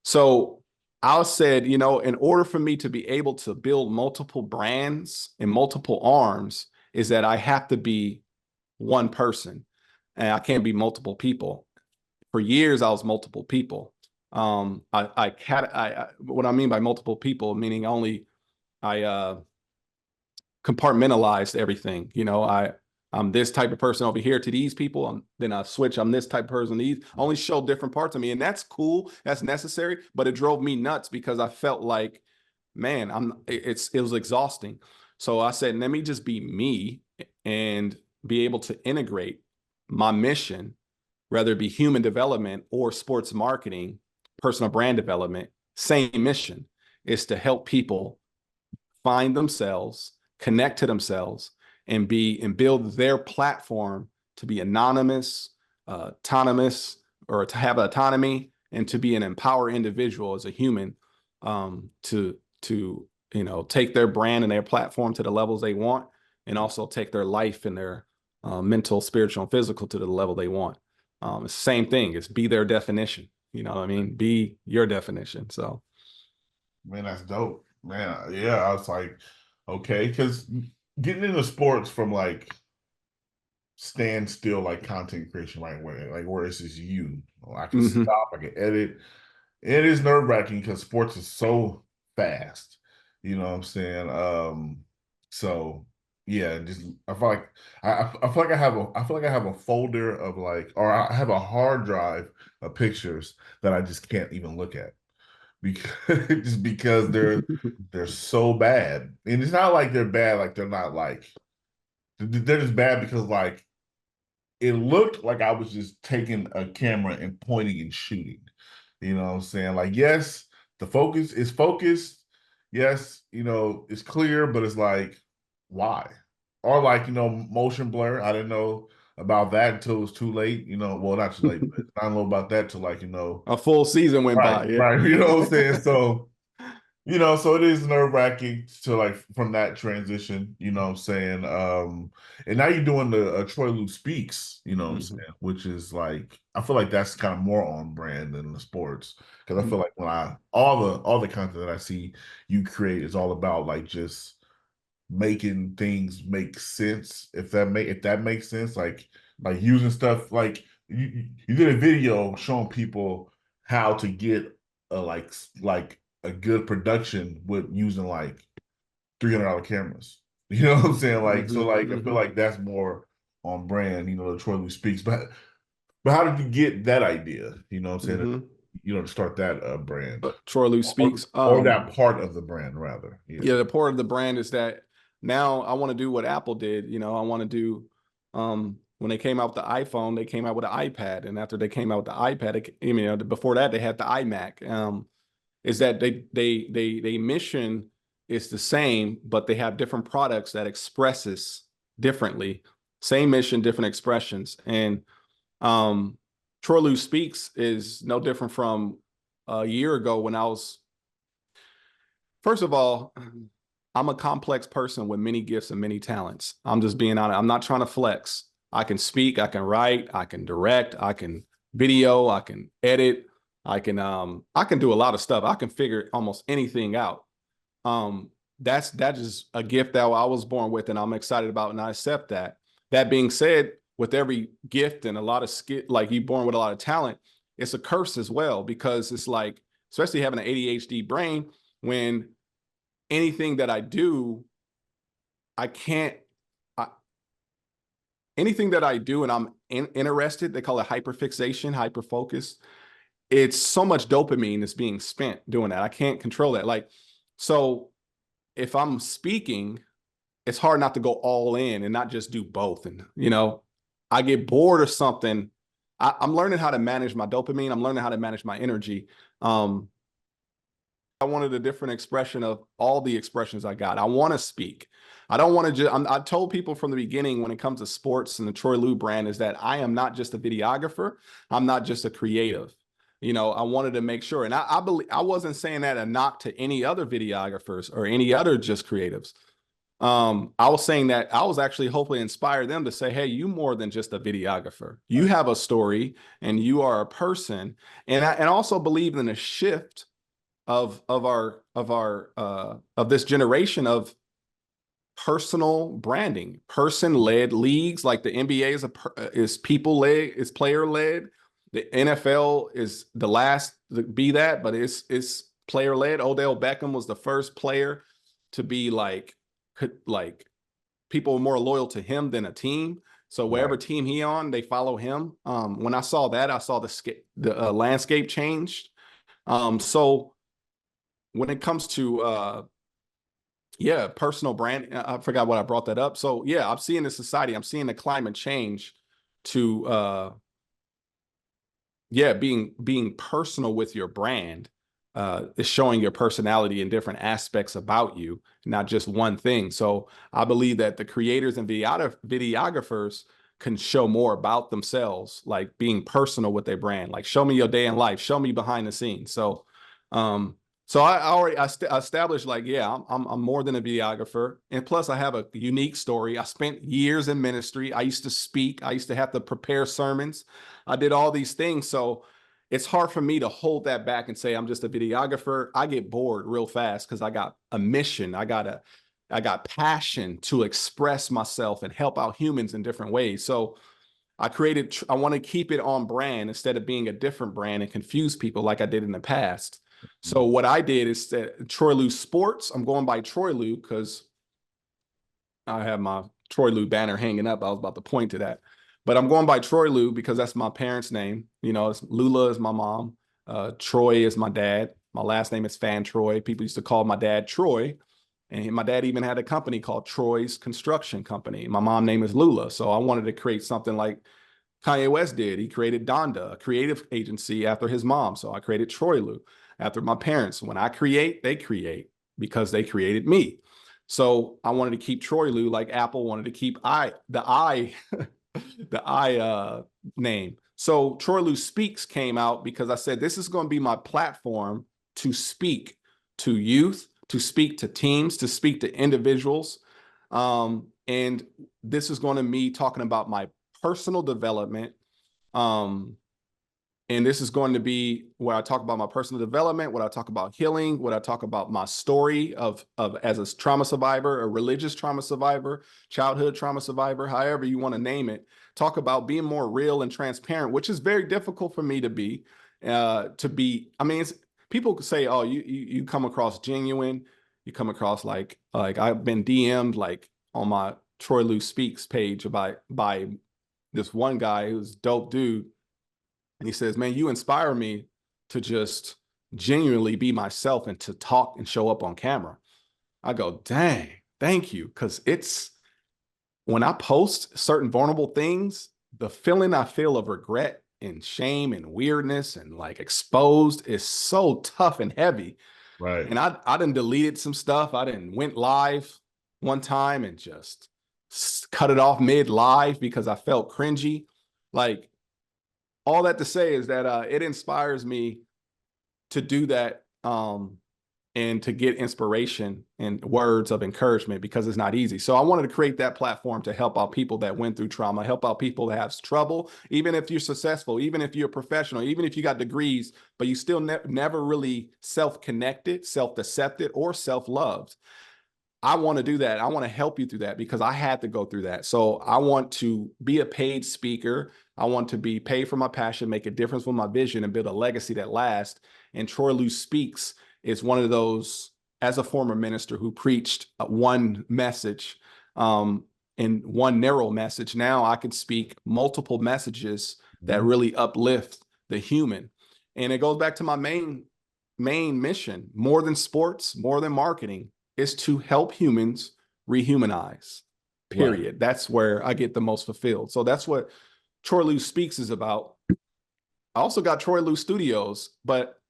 So I said, in order for me to be able to build multiple brands and multiple arms, is that I have to be one person and I can't be multiple people. For years, I was multiple people. What I mean by multiple people, meaning only I compartmentalized everything. I'm this type of person over here to these people. Then I switch. I'm this type of person. These only show different parts of me, and that's cool. That's necessary. But it drove me nuts because I felt like, man, it was exhausting. So I said, let me just be me and be able to integrate my mission, whether it be human development or sports marketing, personal brand development. Same mission is to help people find themselves, connect to themselves, and build their platform to be anonymous, autonomous, or to have autonomy, and to be an empowered individual as a human, to take their brand and their platform to the levels they want, and also take their life and their mental, spiritual, and physical to the level they want. It's the same thing. It's be their definition. You know what I mean? Be your definition. So Man, that's dope. Man, yeah, I was like, okay, because getting into sports from like standstill, like content creation, right? Where it's just you. I can mhm. stop, I can edit. It is nerve-wracking because sports is so fast. You know what I'm saying? So yeah, just I feel like I feel like I feel like I have a folder of like, or I have a hard drive of pictures that I just can't even look at because just because they're so bad. And it's not like they're bad, like they're not like they're just bad because like it looked like I was just taking a camera and pointing and shooting. You know what I'm saying? Like, yes, the focus is focused. Yes, it's clear, but it's like, why? Or like, motion blur. I didn't know about that until it was too late. Well, not too late, but I don't know about that till like A full season went right, by. Yeah. right. You know what I'm saying? So it is nerve-wracking to like from that transition, you know what I'm saying? And now you're doing the Troy Lu Speaks, you know what I'm Mhm. saying, which is like I feel like that's kind of more on brand than the sports. Because I feel like when I all the content that I see you create is all about like just making things make sense. If that makes sense, like using stuff like you did a video showing people how to get a like a good production with using like $300 cameras. You know what I'm saying? Like so Mhm. like I feel Mhm. like that's more on brand, the Troy Lee speaks. But how did you get that idea? You know what I'm saying? Mhm. To start that brand. Troy Lu Or Speaks. or that part of the brand rather. Yeah. Yeah, the part of the brand is that now I want to do what Apple did. I want to do when they came out with the iPhone, they came out with an iPad, and after they came out with the iPad, before that they had the iMac. Is that they mission is the same, but they have different products that expresses differently. Same mission, different expressions, and Troy Lu Speaks is no different from a year ago when I was. First of all, I'm a complex person with many gifts and many talents. I'm just being honest. I'm not trying to flex. I can speak, I can write, I can direct, I can video, I can edit, I can do a lot of stuff. I can figure almost anything out. Um, that is a gift that I was born with, and I'm excited about, and I accept that. That being said, with every gift and a lot of skill, like you born with a lot of talent, it's a curse as well because it's like, especially having an ADHD brain, when anything that I do, I can't. I, anything that I do, and I'm interested, they call it hyperfixation, hyperfocus. It's so much dopamine that's being spent doing that. I can't control that. Like, so if I'm speaking, it's hard not to go all in and not just do both. And I get bored or something. I'm learning how to manage my dopamine. I'm learning how to manage my energy. Um, I wanted a different expression of all the expressions I got. I want to speak. I don't want to just, I told people from the beginning when it comes to sports and the Troy Lu brand is that I am not just a videographer. I'm not just a creative. I wanted to make sure. And I believe I wasn't saying that a knock to any other videographers or any other just creatives. I was saying that I was actually hopefully inspire them to say, hey, you more than just a videographer. You have a story and you are a person. And also believe in a shift of this generation of personal branding, person-led leagues. Like the NBA is people-led, is player-led. The NFL is the last to be that, but it's player-led. Odell Beckham was the first player to be like people were more loyal to him than a team. So Right. wherever team he on, they follow him. When I saw that, I saw the landscape changed. So when it comes to yeah, personal brand, I forgot what I brought that up. So yeah, I'm seeing the society, I'm seeing the climate change to yeah, being personal with your brand is showing your personality in different aspects about you, not just one thing. So I believe that the creators and videographers can show more about themselves, like being personal with their brand, like show me your day in life, show me behind the scenes. Um, so I already established like, yeah, I'm more than a videographer, and plus I have a unique story. I spent years in ministry. I used to speak. I used to have to prepare sermons. I did all these things. So it's hard for me to hold that back and say I'm just a videographer. I get bored real fast because I got a mission. I got passion to express myself and help out humans in different ways. So I want to keep it on brand instead of being a different brand and confuse people like I did in the past. So what I did is that Troy Lu Sports, I'm going by Troy Lu because I have my Troy Lu banner hanging up. I was about to point to that. But I'm going by Troy Lu because that's my parents' name. Lula is my mom. Troy is my dad. My last name is Fantroy. People used to call my dad Troy. And my dad even had a company called Troy's Construction Company. My mom's name is Lula. So I wanted to create something like Kanye West did. He created Donda, a creative agency after his mom. So I created Troy Lu after my parents. When I create, they create because they created me. So I wanted to keep Troy Lu like Apple wanted to keep the I the I name. So Troy Lu Speaks came out because I said this is going to be my platform to speak to youth, to speak to teams, to speak to individuals. And this is going to me talking about my personal development. And this is going to be where I talk about my personal development, what I talk about healing, what I talk about my story of as a trauma survivor, a religious trauma survivor, childhood trauma survivor, however you want to name it. Talk about being more real and transparent, which is very difficult for me to be. I mean, people could say, "Oh, you come across genuine." You come across like I've been DM'd like on my Troy Lu Speaks page by this one guy who's a dope dude. And he says, man, you inspire me to just genuinely be myself and to talk and show up on camera. I go, dang, thank you. Because it's when I post certain vulnerable things, the feeling I feel of regret and shame and weirdness and like exposed is so tough and heavy. Right. And I done deleted some stuff. I done went live one time and just cut it off mid live because I felt cringy. Like, all that to say is that it inspires me to do that and to get inspiration and words of encouragement because it's not easy. So I wanted to create that platform to help out people that went through trauma, help out people that have trouble, even if you're successful, even if you're a professional, even if you got degrees, but you still never really self-connected, self-decepted, or self-loved. I want to do that. I want to help you through that because I had to go through that. So I want to be a paid speaker. I want to be paid for my passion, make a difference with my vision, and build a legacy that lasts. And Troy Lu Speaks is one of those, as a former minister who preached one message and one narrow message. Now I can speak multiple messages that really uplift the human. And it goes back to my main mission, more than sports, more than marketing, is to help humans rehumanize, Right. period. That's where I get the most fulfilled. So that's what Troy Lu Speaks is about. I also got Troy Lu Studios, but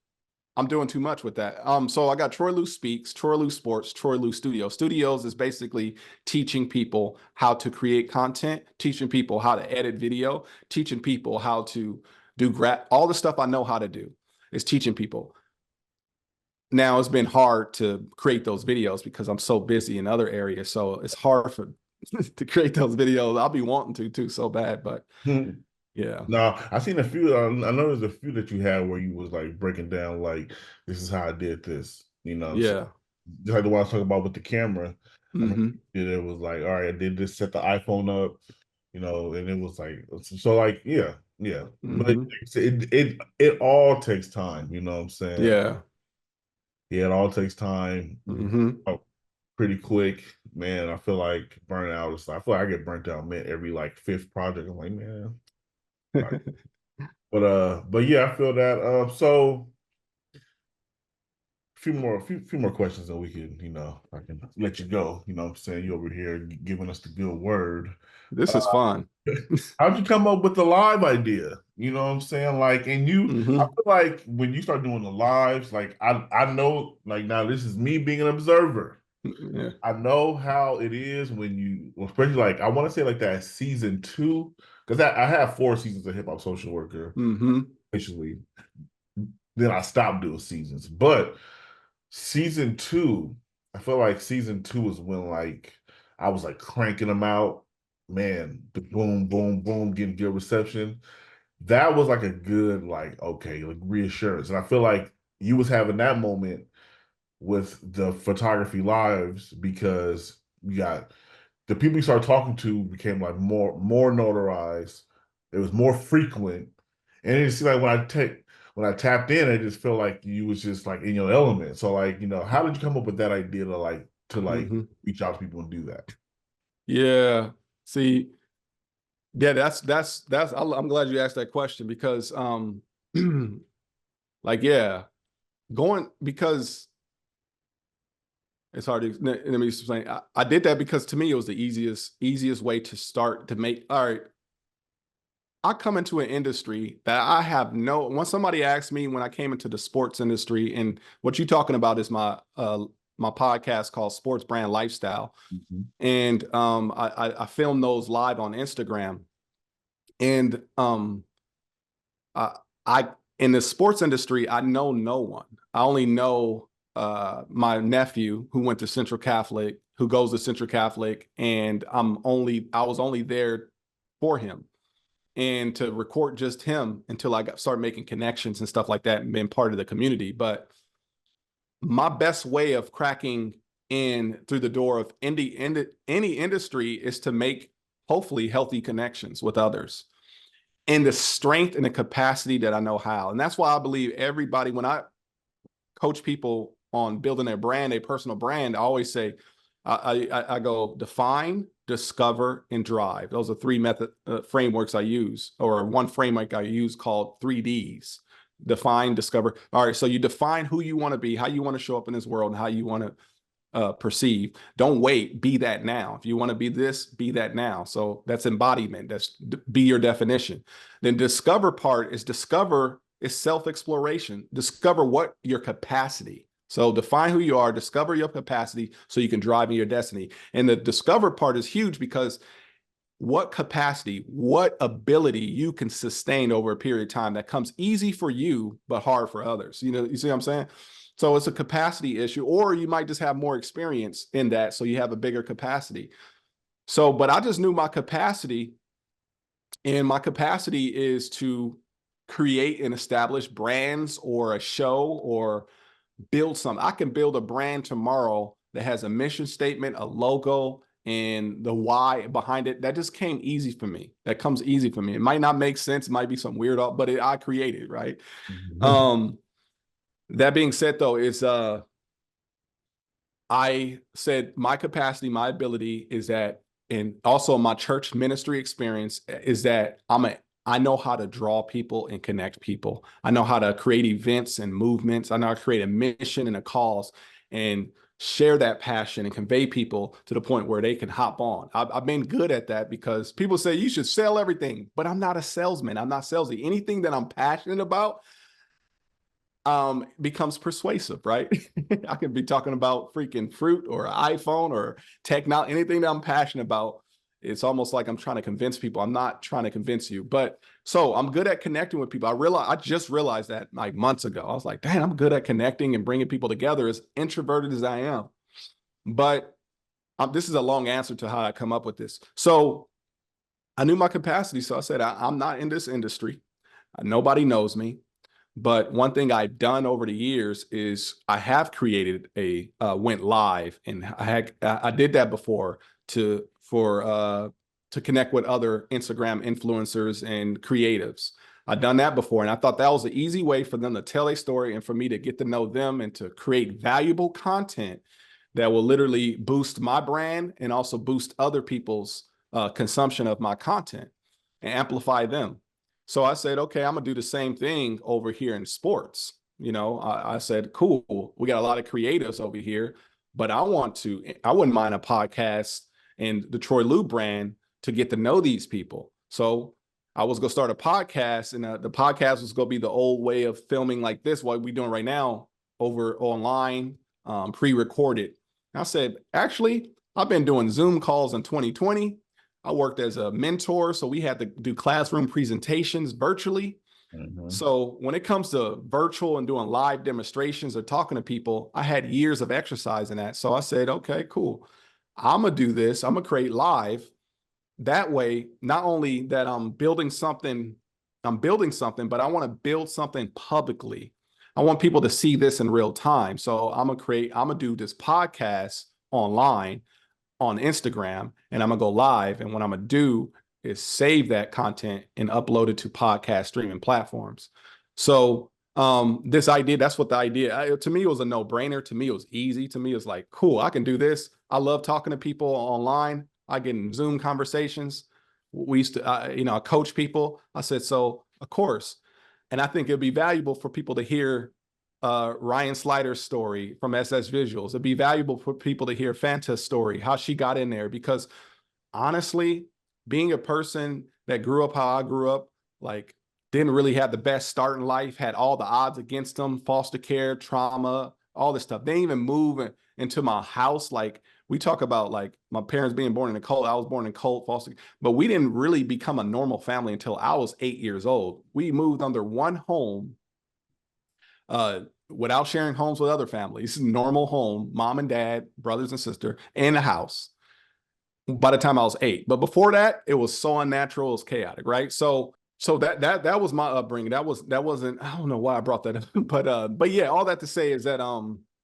I'm doing too much with that. So I got Troy Lu Speaks, Troy Lu Sports, Troy Lu Studios. Studios is basically teaching people how to create content, teaching people how to edit video, teaching people how to do all the stuff I know how to do is teaching people. Now it's been hard to create those videos because I'm so busy in other areas. So it's hard for to create those videos. I'll be wanting to too so bad, but yeah. No, I seen a few. I know there's a few that you had where you was like breaking down, like this is how I did this. So Yeah. just like the one I was talking about with the camera. I mean, Mm-hmm. it was like, all right, I did this, set the iPhone up, and it was like, so like, yeah, yeah. But Mm-hmm. it all takes time. You know what I'm saying? Yeah. Yeah, it all takes time. Mm-hmm. Oh, pretty quick, man. I feel like burnout is. I feel like I get burnt out, man. Every like fifth project, I'm like, man. But yeah, I feel that. So few more questions and we can, I can let you go. You know what I'm saying? You over here giving us the good word. This is Uh, fun. how'd you come up with the live idea? You know what I'm saying? Like, I Mm-hmm. feel like when you start doing the lives, like I know, like now this is me being an observer. Yeah. I know how it is when especially like I want to say like that season two, because I have 4 seasons of Hip Hop Social Worker Mm-hmm. officially. Then I stopped doing seasons. But season two, I feel like season two is when like I was like cranking them out. Man, the boom, boom, boom, getting good reception. That was like a good, like, okay, like reassurance. And I feel like you was having that moment with the photography lives because you got the people you started talking to became like more notarized. It was more frequent, and it seemed like when I tapped in, I just felt like you was just like in your element. So like how did you come up with that idea to Mm-hmm. reach out to people and do that? Yeah. See, yeah, I'm glad you asked that question because like yeah, going because it's hard to let me explain. I did that because to me it was the easiest way to start to make all right. I come into an industry that I have when somebody asked me when I came into the sports industry, and what you're talking about is my podcast called Sports Brand Lifestyle. Mhm. And I film those live on Instagram. And uh, I in the sports industry, I know no one. I only know my nephew who went to Central Catholic, who goes to Central Catholic, and I was only there for him and to record just him until I started making connections and stuff like that and being part of the community. But my best way of cracking in through the door of any industry is to make hopefully healthy connections with others and the strength and the capacity that I know how. And that's why I believe everybody, when I coach people on building their brand, a personal brand, I always say, I go define, discover, and drive. Those are three frameworks I use, or one framework I use called 3Ds. Define, discover. All right, so you define who you want to be, how you want to show up in this world, and how you want to perceive. Don't wait, be that now. If you want to be this, be that now. So that's embodiment. That's be your definition. Then discover part is self-exploration. Discover what your capacity. So define who you are, discover your capacity so you can drive in your destiny. And the discover part is huge because what capacity, what ability you can sustain over a period of time that comes easy for you, but hard for others. You see what I'm saying? So it's a capacity issue, or you might just have more experience in that. So you have a bigger capacity. So, but I just knew my capacity, and my capacity is to create and establish brands or a show or build something. I can build a brand tomorrow that has a mission statement, a logo, and the why behind it. That just came easy for me. That comes easy for me. It might not make sense. It might be some weird, but I created, right? Mhm. Um, that being said, though, is I said my capacity, my ability is that, and also my church ministry experience is that I know how to draw people and connect people. I know how to create events and movements. I know how to create a mission and a cause and share that passion and convey people to the point where they can hop on. I've been good at that because people say you should sell everything, but I'm not a salesman. I'm not salesy. Anything that I'm passionate about becomes persuasive, right? I could be talking about freaking fruit or an iPhone or technology, anything that I'm passionate about. It's almost like I'm trying to convince people. I'm not trying to convince you, but so I'm good at connecting with people. I just realized that like months ago. I was like, dang, I'm good at connecting and bringing people together, as introverted as I am. But this is a long answer to how I come up with this. So I knew my capacity. So I said, I'm not in this industry. Nobody knows me. But one thing I've done over the years is I have created went live, and I did that before to connect with other Instagram influencers and creatives. I've done that before, and I thought that was an easy way for them to tell a story and for me to get to know them and to create valuable content that will literally boost my brand and also boost other people's consumption of my content and amplify them. So I said, okay, I'm gonna do the same thing over here in sports. I said, cool, we got a lot of creatives over here, but I wouldn't mind a podcast and the Troy Lu brand to get to know these people. So I was gonna start a podcast, and the podcast was gonna be the old way of filming like this, what we're doing right now over online, pre-recorded. I said, actually, I've been doing Zoom calls in 2020. I worked as a mentor, so we had to do classroom presentations virtually. Mhm. So when it comes to virtual and doing live demonstrations or talking to people, I had years of exercise in that. So I said, okay, cool. I'm gonna do this. I'm gonna create live. That way, not only that I'm building something, but I want to build something publicly. I want people to see this in real time. So I'm gonna do this podcast online on Instagram, and I'm gonna go live. And what I'm gonna do is save that content and upload it to podcast streaming platforms. So this idea, that's what the idea, to me, it was a no-brainer. To me, it was easy. To me, it was like, cool, I can do this. I love talking to people online. I get in Zoom conversations. We used to, I coach people. I said, so of course. And I think it'd be valuable for people to hear Ryan Slider's story from SS Visuals. It'd be valuable for people to hear Fanta's story, how she got in there. Because honestly, being a person that grew up how I grew up, like didn't really have the best start in life, had all the odds against them, foster care, trauma, all this stuff. They didn't even move into my house like We talk about like my parents being born in a cult. I was born in a cult, foster, but we didn't really become a normal family until I was 8 years old. We moved under one home without sharing homes with other families. Normal home, mom and dad, brothers and sister, and a house by the time I was 8. But before that, it was so unnatural, it was chaotic, right? So that was my upbringing. That wasn't, I don't know why I brought that up, but yeah, all that to say is that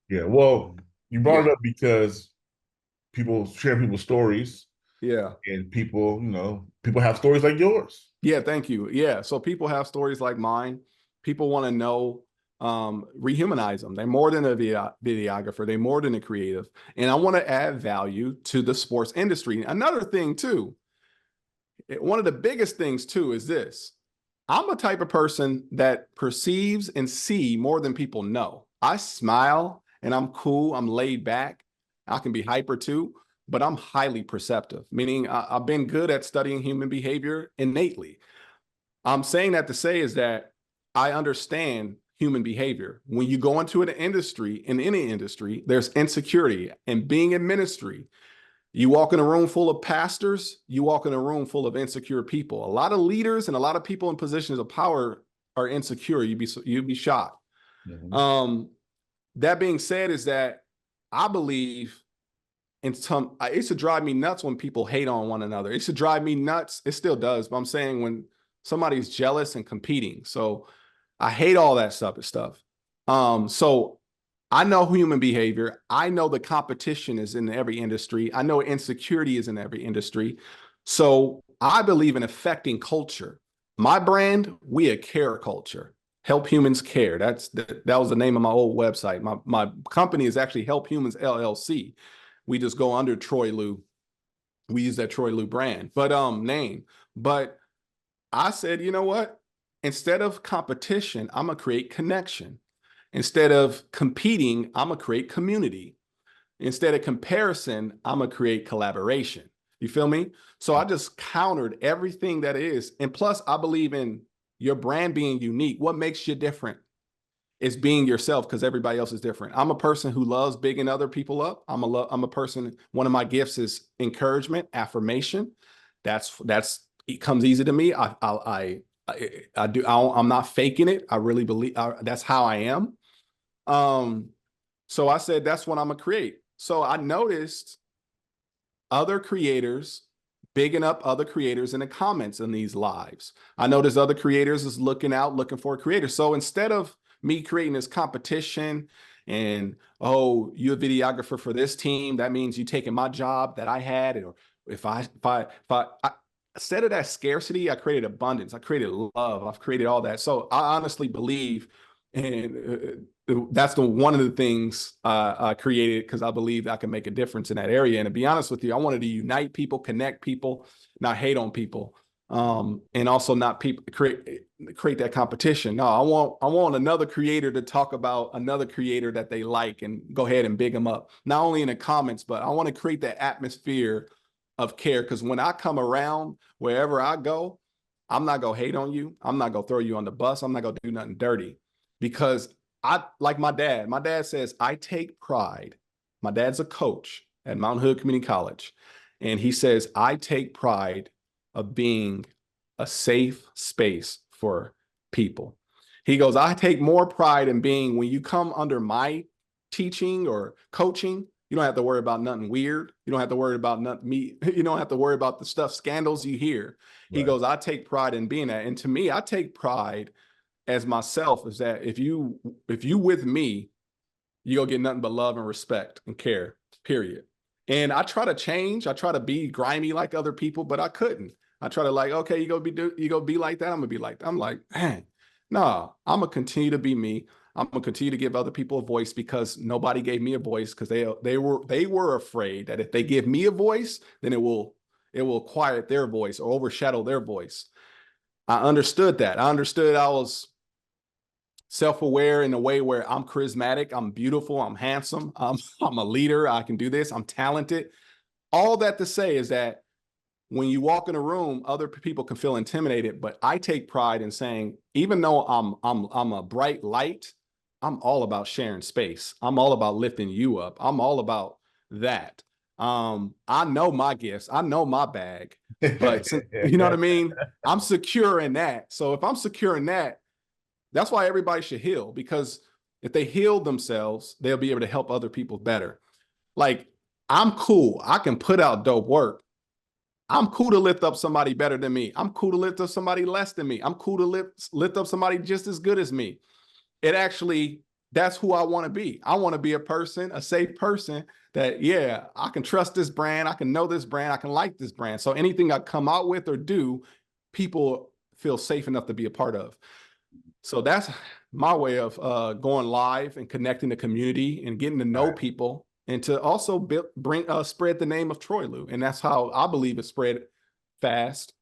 Yeah, well, you brought yeah, it up because people share people's stories, yeah. and people, people have stories like yours. Yeah, thank you. Yeah. So people have stories like mine. People want to know, rehumanize them. They're more than a videographer, they're more than a creative. And I want to add value to the sports industry. Another thing, too, one of the biggest things, too, is this. I'm a type of person that perceives and see more than people know. I smile and I'm cool, I'm laid back. I can be hyper too, but I'm highly perceptive, meaning I've been good at studying human behavior innately. I'm saying that to say is that I understand human behavior. When you go into an industry, in any industry, there's insecurity. And being in ministry, you walk in a room full of pastors, you walk in a room full of insecure people. A lot of leaders and a lot of people in positions of power are insecure. You'd be shocked. Mhm. Um, that being said, is that I believe in some, it used to drive me nuts when people hate on one another. It used to drive me nuts. It still does, but I'm saying when somebody's jealous and competing. So I hate all that stuff. So I know human behavior. I know the competition is in every industry. I know insecurity is in every industry. So I believe in affecting culture. My brand, we a care culture. Help Humans Care. That was the name of my old website. My company is actually Help Humans LLC. We just go under Troy Lu. We use that Troy Lu brand, but name. But I said, you know what? Instead of competition, I'm gonna create connection. Instead of competing, I'm gonna create community. Instead of comparison, I'm gonna create collaboration. You feel me? So I just countered everything that is. And plus, I believe in your brand being unique. What makes you different? It's being yourself, because everybody else is different. I'm a person who loves bigging other people up. I'm a person, one of my gifts is encouragement, affirmation. That's it comes easy to me. I do. I'm not faking it. I really believe that's how I am. Um, so I said that's what I'm gonna create. So I noticed other creators bigging up other creators in the comments in these lives. I noticed other creators is looking out, looking for a creator. So instead of me creating this competition and, oh, you're a videographer for this team, that means you taking my job that I had, or if I instead of that scarcity, I created abundance. I created love. I've created all that. So I honestly believe, and that's one of the things I created, because I believed I could make a difference in that area. And to be honest with you, I wanted to unite people, connect people, not hate on people, and also not create that competition. No, I want another creator to talk about another creator that they like and go ahead and big them up, not only in the comments, but I want to create that atmosphere of care. Because when I come around, wherever I go, I'm not gonna hate on you. I'm not gonna throw you on the bus. I'm not gonna do nothing dirty, because I like my dad. My dad says, I take pride. My dad's a coach at Mount Hood Community College. And he says, I take pride of being a safe space for people. He goes, I take more pride in being, when you come under my teaching or coaching, you don't have to worry about nothing weird. You don't have to worry about nothing me. You don't have to worry about the stuff, scandals you hear. He Right. goes, I take pride in being that. And to me, I take pride as myself, is that if you with me, you gonna get nothing but love and respect and care, period. And I try to change. I try to be grimy like other people, but I couldn't. I try to, like, okay, you gonna be like that. I'm gonna be like that. I'm like, man, no, I'm gonna continue to be me. I'm gonna continue to give other people a voice, because nobody gave me a voice, because they were afraid that if they give me a voice, then it will quiet their voice or overshadow their voice. I understood that. I understood I was self-aware in a way where I'm charismatic, I'm beautiful, I'm handsome, I'm a leader, I can do this, I'm talented. All that to say is that when you walk in a room, other people can feel intimidated, but I take pride in saying, even though I'm a bright light, I'm all about sharing space. I'm all about lifting you up. I'm all about that. I know my gifts, I know my bag, but you know what I mean? I'm secure in that. So if I'm secure in that, that's why everybody should heal, because if they heal themselves, they'll be able to help other people better. Like, I'm cool. I can put out dope work. I'm cool to lift up somebody better than me. I'm cool to lift up somebody less than me. I'm cool to lift up somebody just as good as me. It actually, that's who I want to be. I want to be a person, a safe person that, yeah, I can trust this brand. I can know this brand. I can like this brand. So anything I come out with or do, people feel safe enough to be a part of. So that's my way of going live and connecting the community and getting to know Right. people, and to also spread the name of Troy Lu. And that's how I believe it spread fast.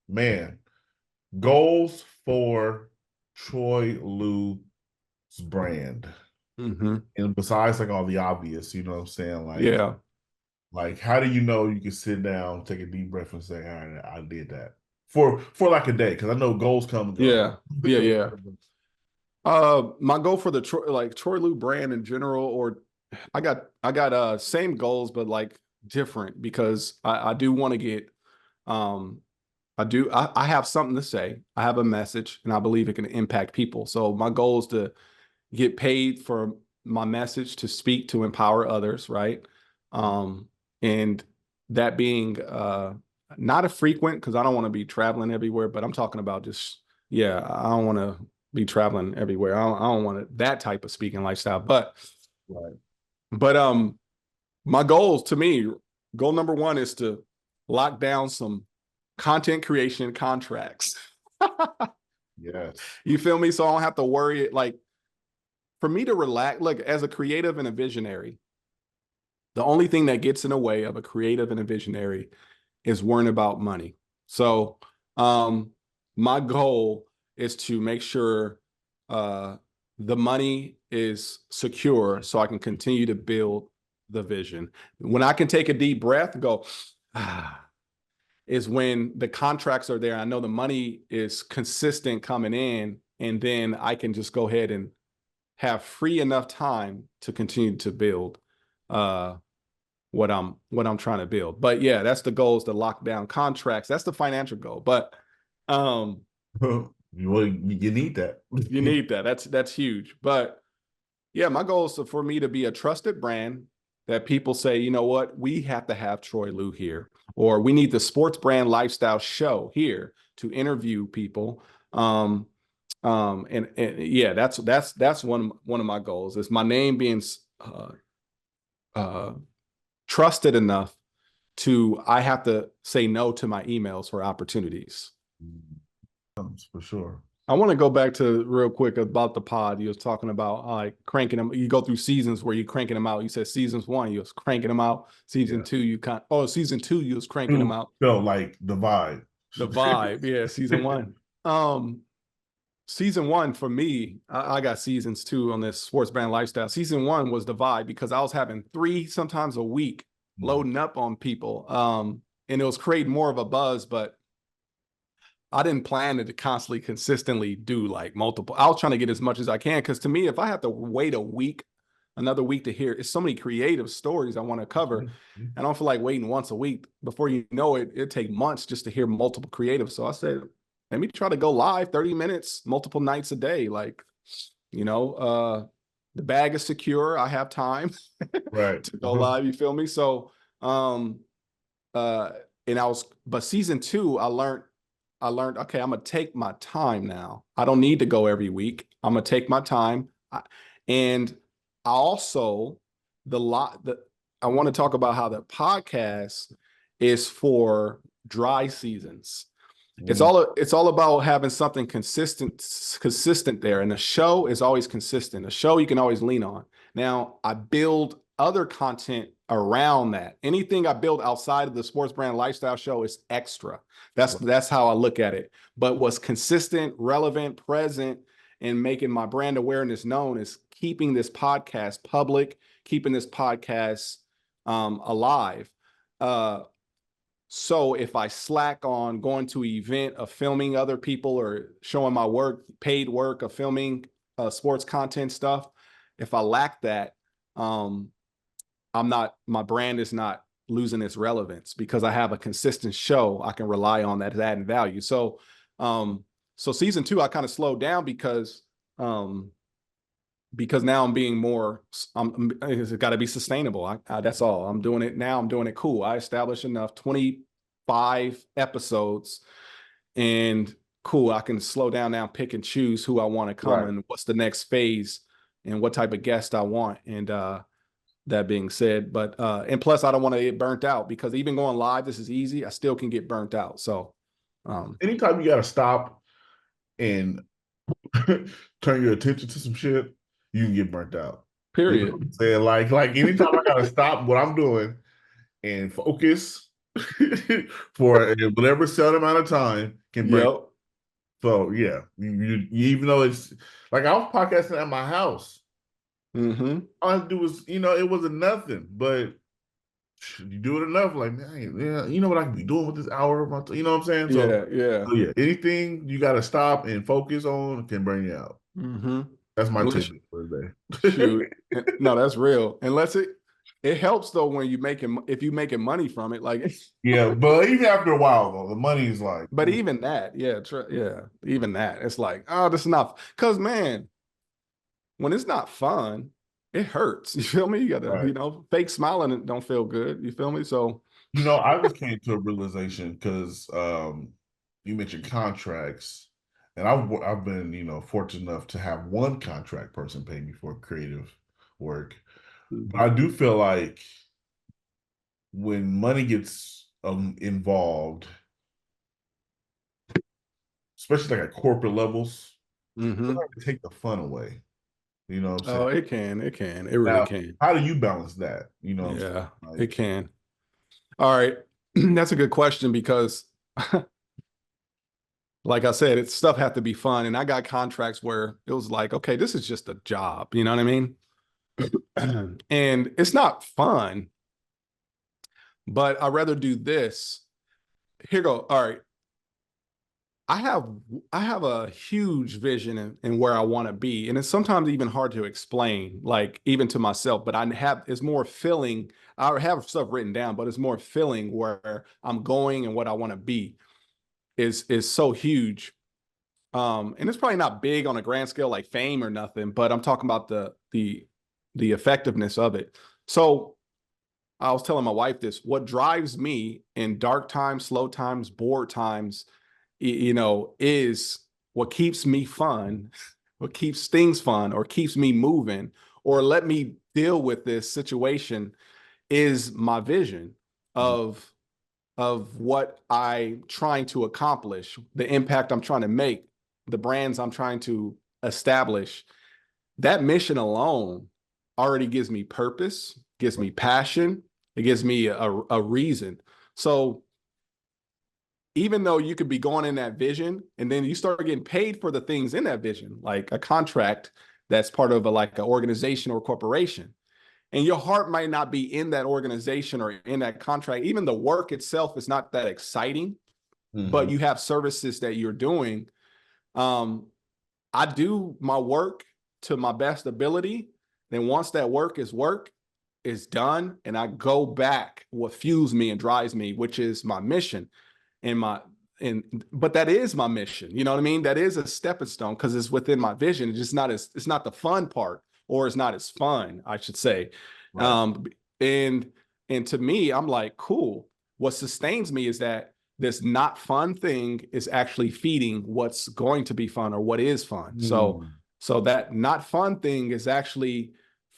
Man, goals for Troy Lu's brand. Mm-hmm. And besides like all the obvious, you know what I'm saying? Yeah. Like how do you know you can sit down, take a deep breath and say, all right, I did that for like a day? Because I know goals come and go. Yeah. Yeah. Yeah. My goal for the Troy Lu brand in general, or I got same goals, but like different, because I do want to get um I have something to say. I have a message, and I believe it can impact people. So my goal is to get paid for my message, to speak, to empower others, right? And that being not a frequent, because I don't want to be traveling everywhere, but I'm talking about just, yeah, I don't want to be traveling everywhere. I don't want that type of speaking lifestyle. Right. But my goals, to me, goal number one is to lock down some content creation contracts. Yes. You feel me? So I don't have to worry. Like, for me to relax, look, as a creative and a visionary, the only thing that gets in the way of a creative and a visionary is worrying about money. So um, my goal is to make sure uh, the money is secure so I can continue to build the vision. When I can take a deep breath and go, ah, is when the contracts are there. I know the money is consistent coming in, and then I can just go ahead and have free enough time to continue to build uh, what I'm trying to build. But yeah, that's the goal, is to lock down contracts. That's the financial goal. But um, You need that. you need that. That's huge. But yeah, my goal is for me to be a trusted brand that people say, you know what, we have to have Troy Lu here, or we need the sports brand lifestyle show here to interview people. And yeah, that's one of my goals, is my name being uh, uh, trusted enough to, I have to say no to my emails for opportunities. For sure. I want to go back to real quick about the pod. You was talking about like cranking them. You go through seasons where you cranking them out. You said seasons one, you was cranking them out. Season Yeah. two, season two, you was cranking them out. Felt like the vibe. The vibe, yeah, season one. Um, Season one for me, I got seasons two on this sports brand lifestyle. Season one was the vibe, because I was having three, sometimes a week, loading up on people. And it was creating more of a buzz, but I didn't plan to constantly, consistently do like multiple. I was trying to get as much as I can, because to me, if I have to wait a week, another week to hear, it's so many creative stories I want to cover. I don't feel like waiting once a week. Before you know it, it'd take months just to hear multiple creative. So I said, let me try to go live 30 minutes, multiple nights a day. Like, you know, the bag is secure. I have time Right. to go live. You feel me? So, um, uh, but season two, I learned, okay, I'm gonna take my time now. I don't need to go every week. I'm gonna take my time. And I also, I want to talk about how the podcast is for dry seasons. It's all about having something consistent there. And the show is always consistent. A show you can always lean on. Now, I build other content around that. Anything I build outside of the sports brand lifestyle show is extra. That's how I look at it. But what's consistent, relevant, present, and making my brand awareness known is keeping this podcast public, keeping this podcast alive. So if I slack on going to an event of filming other people or showing my work, paid work of filming sports content stuff, if I lack that, um, my brand is not losing its relevance because I have a consistent show I can rely on that is adding value. So season 2, I kind of slowed down um, because now I'm being more, it's got to be sustainable. That's all. I'm doing it now. I'm doing it cool. I established enough 25 episodes and cool. I can slow down now, pick and choose who I want to come Right. and what's the next phase and what type of guest I want. And that being said, and plus I don't want to get burnt out because even going live, this is easy. I still can get burnt out. So, Anytime you got to stop and turn your attention to some shit, you can get burnt out. You know period. what I'm saying? Like anytime I gotta stop what I'm doing and focus for whatever set amount of time can burn. Yep. So yeah, even though it's like I was podcasting at my house, Mm-hmm. all I had to do was, it wasn't nothing, but you do it enough, like man, yeah, you know what I can be doing with this hour of my, you know what I'm saying? Yeah. Yeah. So yeah, anything you got to stop and focus on can burn you out. Mm-hmm. That's my Unless tidbit for the day. shoot, no, that's real. Unless it helps though when you making if you making money from it, like. Yeah, but even after a while though, the money's like, But even that, yeah, yeah, even that, it's like, oh, this is not because man, when it's not fun, it hurts. You feel me? You gotta, right. fake smiling it don't feel good. You feel me? So, I just came to a realization because you mentioned contracts, and I've been fortunate enough to have one contract person pay me for creative work, but I mhm, do feel like when money gets involved, especially like at corporate levels, it mhm. like to take the fun away. You know what I'm saying? Oh, it really Now, can. how do you balance that? You know what I'm Yeah, saying? it Like, can. All right, that's a good question because, like I said, it's stuff have to be fun, and I got contracts where it was like, okay, this is just a job. You know what I mean? And it's not fun, but I'd rather do this. Here go. All right. I have I have a huge vision in where I want to be. And it's sometimes even hard to explain, like even to myself, but I have it's more filling. I have stuff written down, but it's more filling where I'm going and what I want to be is so huge. And it's probably not big on a grand scale like fame or nothing, but I'm talking about the effectiveness of it. So I was telling my wife this, what drives me in dark times, slow times, bored times, is what keeps me fun, what keeps things fun or keeps me moving or let me deal with this situation is my vision of what I'm trying to accomplish, the impact I'm trying to make, the brands I'm trying to establish. That mission alone already gives me purpose, gives me passion, it gives me a reason. So even though you could be going in that vision and then you start getting paid for the things in that vision, like a contract that's part of like an organization or corporation, and your heart might not be in that organization or in that contract, even the work itself is not that exciting, but mhm. you have services that you're doing. Um, I do my work to my best ability. Then once that work is done, and I go back what fuels me and drives me, which is my mission and my and but that is my mission. You know what I mean? That is a stepping stone because it's within my vision. It's not the fun part, or it's not as fun, I should say. Right. Um, and and to me, I'm like, cool. What sustains me is that this not fun thing is actually feeding what's going to be fun or what is fun. So Mm. so that not fun thing is actually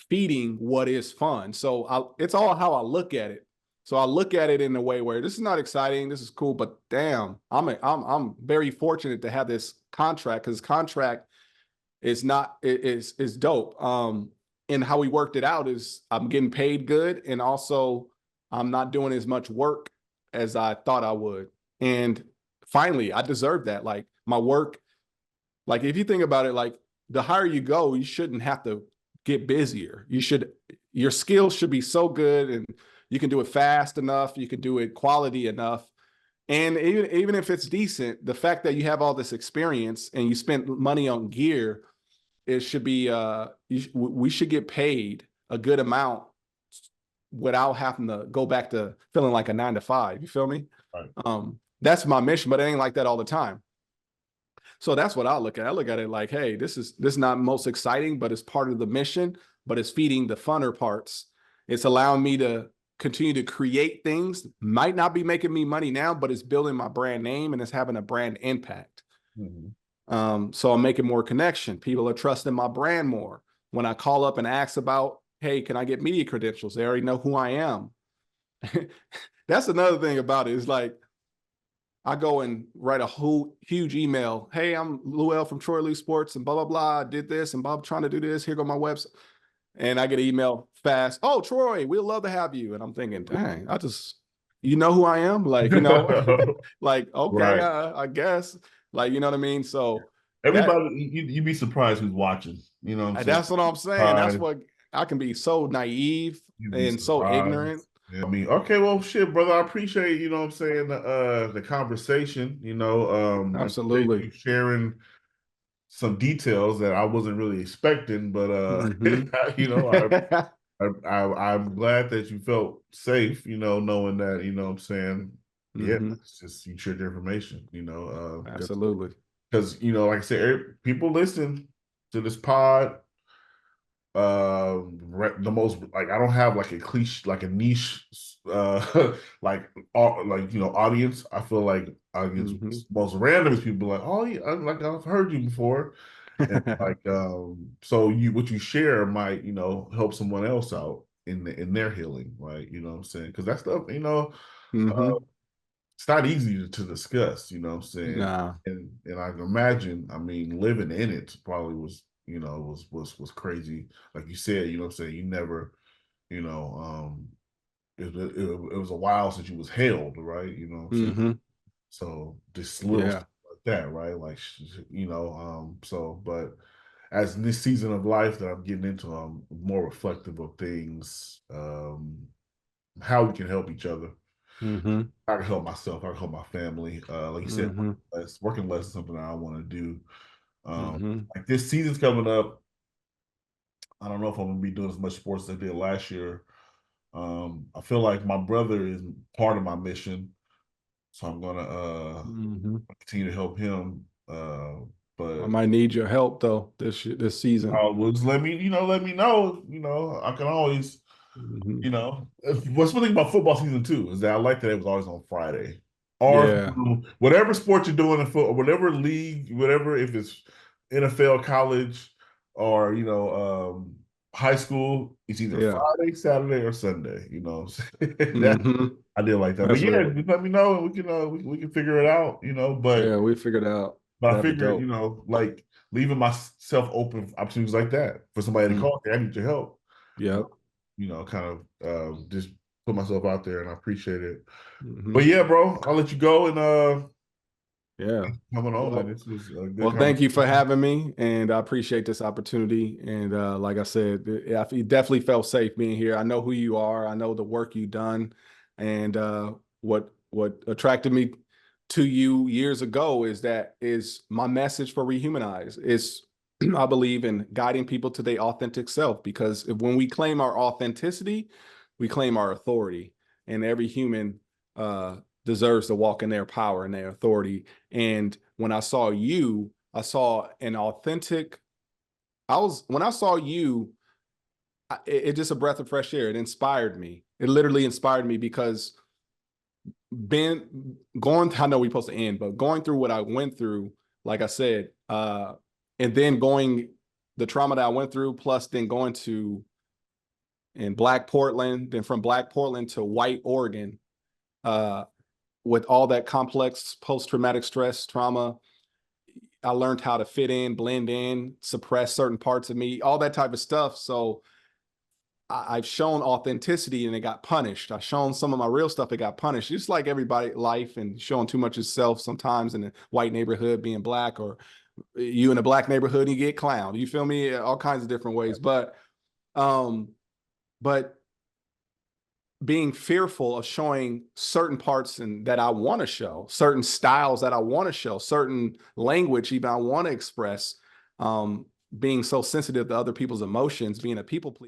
feeding what is fun. So it's all how I look at it. So I look at it in a way where this is not exciting, this is cool, but damn, I'm very fortunate to have this contract because contract is not is dope. And how we worked it out is I'm getting paid good, and also I'm not doing as much work as I thought I would. And finally, I deserve that. Like my work, like if you think about it, like the higher you go, you shouldn't have to get busier. Your skills should be so good and you can do it fast enough, you can do it quality enough. And even if it's decent, the fact that you have all this experience and you spent money on gear, it should be we should get paid a good amount without having to go back to feeling like a 9 to 5. You feel me? Right. That's my mission, but it ain't like that all the time. So that's what I look at. I look at it like, hey, this is not most exciting, but it's part of the mission, but it's feeding the funner parts. It's allowing me to continue to create things. Might not be making me money now, but it's building my brand name and it's having a brand impact. Mhm. So I'm making more connection. People are trusting my brand more. When I call up and ask about, hey, can I get media credentials? They already know who I am. That's another thing about it. Is like I go and write a whole huge email. Hey, I'm Lu-El from Troy Lee Sports and blah, blah, blah. I did this and Bob trying to do this. Here go my website. And I get an email fast. Oh, Troy, we'd love to have you. And I'm thinking, dang, you know who I am? Like, like, okay, Right. I guess. Like, you know what I mean? So that Everybody, you'd be surprised who's watching. You know what I'm saying? that's what I'm saying. That's Surprised. what I can be so naive You'd be and so ignorant. surprised. Yeah, I mean, okay, well, shit, brother. I appreciate, you know what I'm saying, the conversation. I appreciate Absolutely. you sharing some details that I wasn't really expecting, but Hmm. you know, I'm glad that you felt safe, knowing that, you know what I'm saying, yeah, Hmm. it's just you shared your information, Absolutely. because like I said, people listen to this pod. The most like I don't have like a cliche, like a niche, audience. I feel like audience Hmm. most randomest people like, oh yeah, like I've heard you before, and like so what you share might help someone else out in their healing, right? You know what I'm saying? Because that stuff, uh, Hmm. it's not easy to discuss. You know what I'm saying? Nah. And I can imagine. I mean, living in it probably was was crazy. Like you said, you know what I'm saying? You never, you know, it was a while since you was held, right? You know what I'm saying? Hmm. So just little Yeah. stuff like that, right? Like so but as in this season of life that I'm getting into, I'm more reflective of things, how we can help each other. Hmm. I can help myself, I can help my family. Like you said, Hmm. working less is something that I want to do. Hmm. Like this season's coming up. I don't know if I'm gonna be doing as much sports as I did last year. I feel like my brother is part of my mission, so I'm gonna Hmm. continue to help him. I But might need your help though this season. well, just let me know. I can always, Hmm. what's one thing about football season too is that I like that it was always on Friday, or Yeah. whatever sport you're doing in football, whatever league, whatever if it's NFL, college, or high school, it's either Yeah. Friday, Saturday, or Sunday. You know, what I'm saying? That Hmm. I did like that, but That's yeah, real. just let me know and we can we can figure it out. Yeah, we figured out. But I That'd be figured, dope. like leaving myself open for opportunities like that for somebody to Mm. call, hey, I need your help. Yep. Kind of just put myself out there, and I appreciate it. Hmm. But yeah, bro, I'll let you go and Yeah. coming on, man. Well, This was a good well, thank you for conversation. having me, and I appreciate this opportunity. And like I said, I definitely felt safe being here. I know who you are. I know the work you've done, and what attracted me to you years ago is my message for Re-Humanize. Is I believe in guiding people to their authentic self, because when we claim our authenticity, we claim our authority, and every human deserves to walk in their power and their authority. And when I saw you, I saw an authentic. When I saw you, it just a breath of fresh air. It inspired me. It literally inspired me because I know we're supposed to end, but going through what I went through, like I said, and then going the trauma that I went through, plus then going to in Black Portland, then from Black Portland to White Oregon, uh, with all that complex post-traumatic stress trauma, I learned how to fit in, blend in, suppress certain parts of me, all that type of stuff. So I've shown authenticity and it got punished. I've shown some of my real stuff, it got punished. Just like everybody life and showing too much of self sometimes in a white neighborhood being black, or you in a black neighborhood and you get clowned. You feel me? All kinds of different ways. Um, but being fearful of showing certain parts and that I want to show, certain styles that I want to show, certain language even I want to express, being so sensitive to other people's emotions, being a people pleaser.